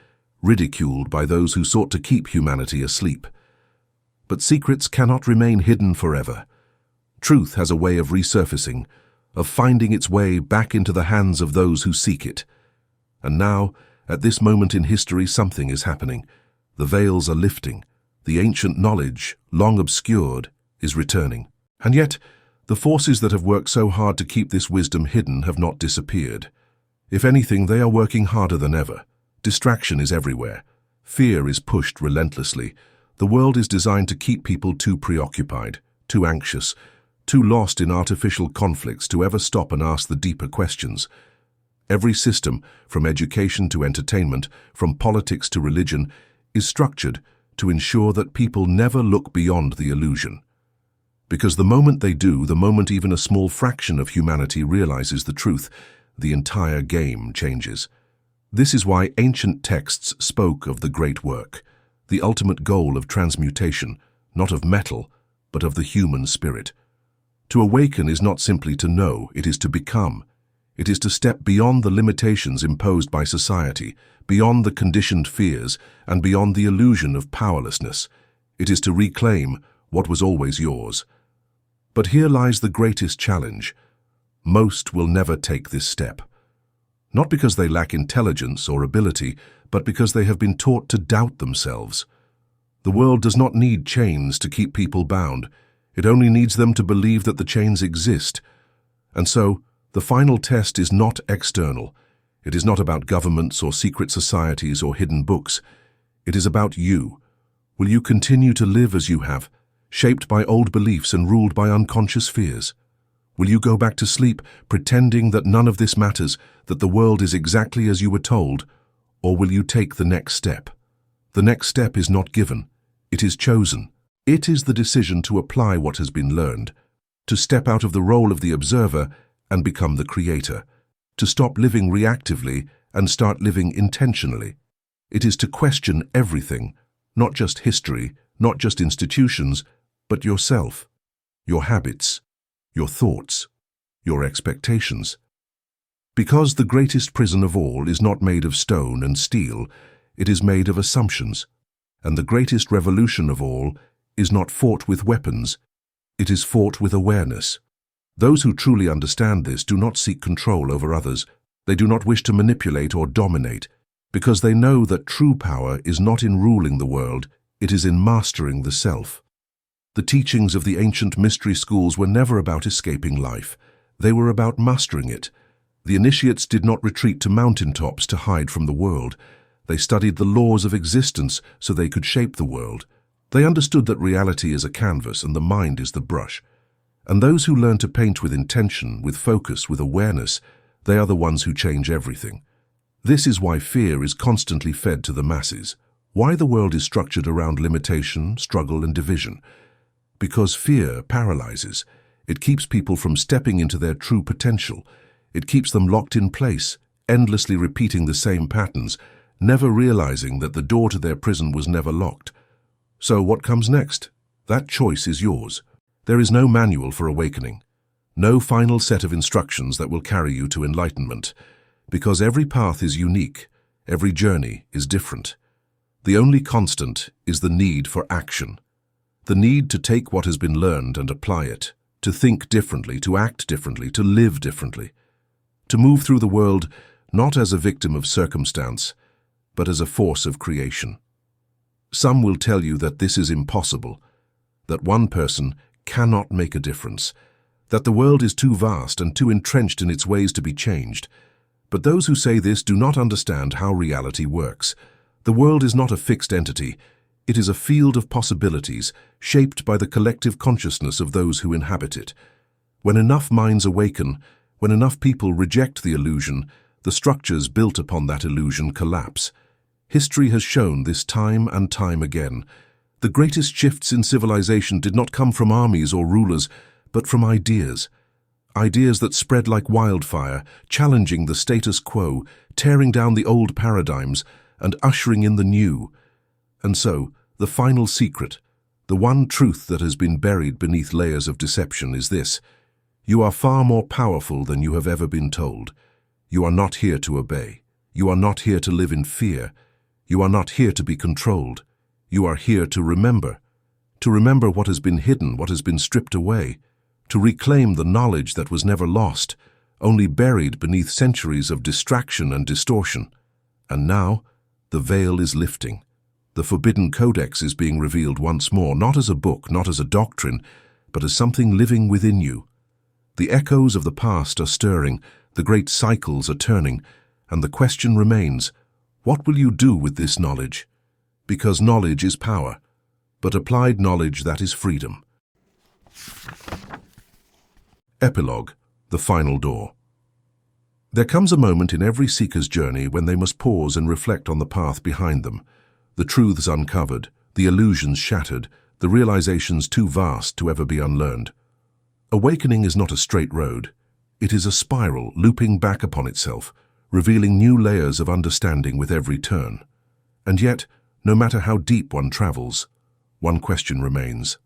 ridiculed by those who sought to keep humanity asleep. But secrets cannot remain hidden forever. Truth has a way of resurfacing, of finding its way back into the hands of those who seek it. And now, at this moment in history, something is happening. The veils are lifting. The ancient knowledge, long obscured, is returning. And yet, the forces that have worked so hard to keep this wisdom hidden have not disappeared. If anything, they are working harder than ever. Distraction is everywhere. Fear is pushed relentlessly. The world is designed to keep people too preoccupied, too anxious, too lost in artificial conflicts to ever stop and ask the deeper questions. Every system, from education to entertainment, from politics to religion, is structured to ensure that people never look beyond the illusion. Because the moment they do, the moment even a small fraction of humanity realizes the truth, the entire game changes. This is why ancient texts spoke of the great work, the ultimate goal of transmutation, not of metal, but of the human spirit. To awaken is not simply to know, it is to become. It is to step beyond the limitations imposed by society, beyond the conditioned fears, and beyond the illusion of powerlessness. It is to reclaim what was always yours. But here lies the greatest challenge. Most will never take this step. Not because they lack intelligence or ability, but because they have been taught to doubt themselves. The world does not need chains to keep people bound. It only needs them to believe that the chains exist. And so, the final test is not external. It is not about governments or secret societies or hidden books. It is about you. Will you continue to live as you have, shaped by old beliefs and ruled by unconscious fears? Will you go back to sleep pretending that none of this matters, that the world is exactly as you were told? Or will you take the next step? The next step is not given. It is chosen. It is the decision to apply what has been learned, to step out of the role of the observer and become the creator, to stop living reactively and start living intentionally. It is to question everything, not just history, not just institutions, but yourself, your habits, your thoughts, your expectations. Because the greatest prison of all is not made of stone and steel, it is made of assumptions, and the greatest revolution of all is not fought with weapons, it is fought with awareness. Those who truly understand this do not seek control over others. They do not wish to manipulate or dominate, because they know that true power is not in ruling the world, it is in mastering the self. The teachings of the ancient mystery schools were never about escaping life. They were about mastering it. The initiates did not retreat to mountaintops to hide from the world. They studied the laws of existence so they could shape the world. They understood that reality is a canvas and the mind is the brush. And those who learn to paint with intention, with focus, with awareness, they are the ones who change everything. This is why fear is constantly fed to the masses, why the world is structured around limitation, struggle, and division. Because fear paralyzes. It keeps people from stepping into their true potential. It keeps them locked in place, endlessly repeating the same patterns, never realizing that the door to their prison was never locked. So what comes next? That choice is yours. There is no manual for awakening, no final set of instructions that will carry you to enlightenment, because every path is unique, every journey is different. The only constant is the need for action, the need to take what has been learned and apply it, to think differently, to act differently, to live differently, to move through the world not as a victim of circumstance, but as a force of creation. Some will tell you that this is impossible, that one person cannot make a difference, that the world is too vast and too entrenched in its ways to be changed. But those who say this do not understand how reality works. The world is not a fixed entity. It is a field of possibilities, shaped by the collective consciousness of those who inhabit it. When enough minds awaken, when enough people reject the illusion, the structures built upon that illusion collapse. History has shown this time and time again. The greatest shifts in civilization did not come from armies or rulers, but from ideas. Ideas that spread like wildfire, challenging the status quo, tearing down the old paradigms, and ushering in the new. And so, the final secret, the one truth that has been buried beneath layers of deception is this: you are far more powerful than you have ever been told. You are not here to obey. You are not here to live in fear. You are not here to be controlled. You are here to remember what has been hidden, what has been stripped away, to reclaim the knowledge that was never lost, only buried beneath centuries of distraction and distortion. And now, the veil is lifting. The forbidden Codex is being revealed once more, not as a book, not as a doctrine, but as something living within you. The echoes of the past are stirring, the great cycles are turning, and the question remains, what will you do with this knowledge? Because knowledge is power, but applied knowledge, that is freedom. Epilogue, the final door. There comes a moment in every seeker's journey when they must pause and reflect on the path behind them, the truths uncovered, the illusions shattered, the realizations too vast to ever be unlearned. Awakening is not a straight road. It is a spiral looping back upon itself, revealing new layers of understanding with every turn. And yet, no matter how deep one travels, one question remains: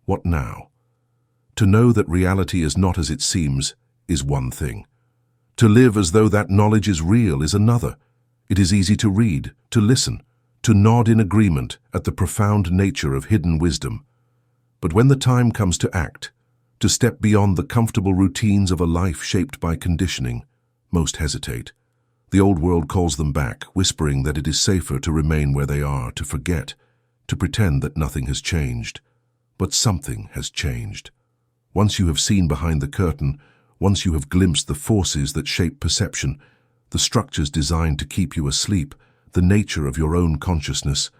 what now? To know that reality is not as it seems is one thing. To live as though that knowledge is real is another. It is easy to read, to listen, to nod in agreement at the profound nature of hidden wisdom. But when the time comes to act, to step beyond the comfortable routines of a life shaped by conditioning, most hesitate. The old world calls them back, whispering that it is safer to remain where they are, to forget, to pretend that nothing has changed. But something has changed. Once you have seen behind the curtain, once you have glimpsed the forces that shape perception, the structures designed to keep you asleep, the nature of your own consciousness,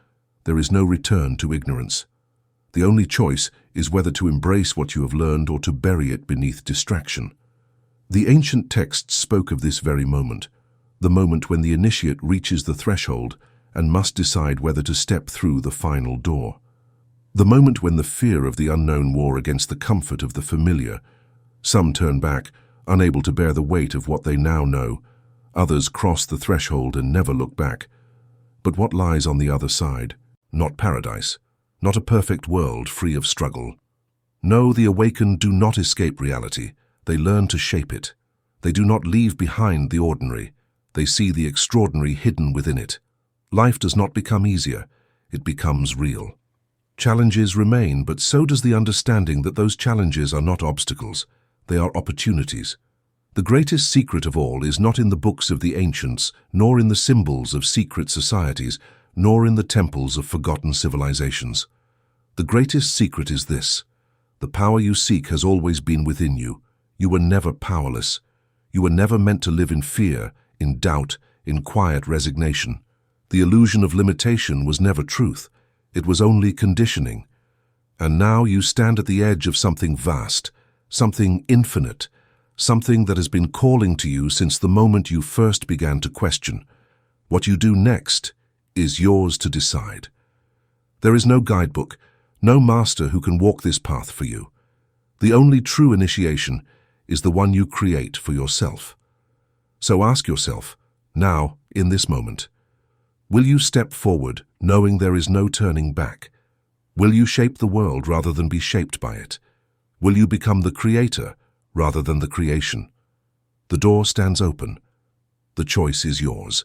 there is no return to ignorance. The only choice is whether to embrace what you have learned or to bury it beneath distraction. The ancient texts spoke of this very moment, the moment when the initiate reaches the threshold and must decide whether to step through the final door. The moment when the fear of the unknown war against the comfort of the familiar. Some turn back, unable to bear the weight of what they now know. Others cross the threshold and never look back. But what lies on the other side? Not paradise, not a perfect world free of struggle. No, the awakened do not escape reality. They learn to shape it. They do not leave behind the ordinary. They see the extraordinary hidden within it. Life does not become easier. It becomes real. Challenges remain, but so does the understanding that those challenges are not obstacles. They are opportunities. The greatest secret of all is not in the books of the ancients, nor in the symbols of secret societies, nor in the temples of forgotten civilizations. The greatest secret is this: the power you seek has always been within you. You were never powerless. You were never meant to live in fear, in doubt, in quiet resignation. The illusion of limitation was never truth. It was only conditioning. And now you stand at the edge of something vast, something infinite, something that has been calling to you since the moment you first began to question. What you do next is yours to decide. There is no guidebook, no master who can walk this path for you. The only true initiation is the one you create for yourself. So ask yourself, now, in this moment, Will you step forward, knowing there is no turning back? Will you shape the world rather than be shaped by it? Will you become the creator rather than the creation? The door stands open. The choice is yours.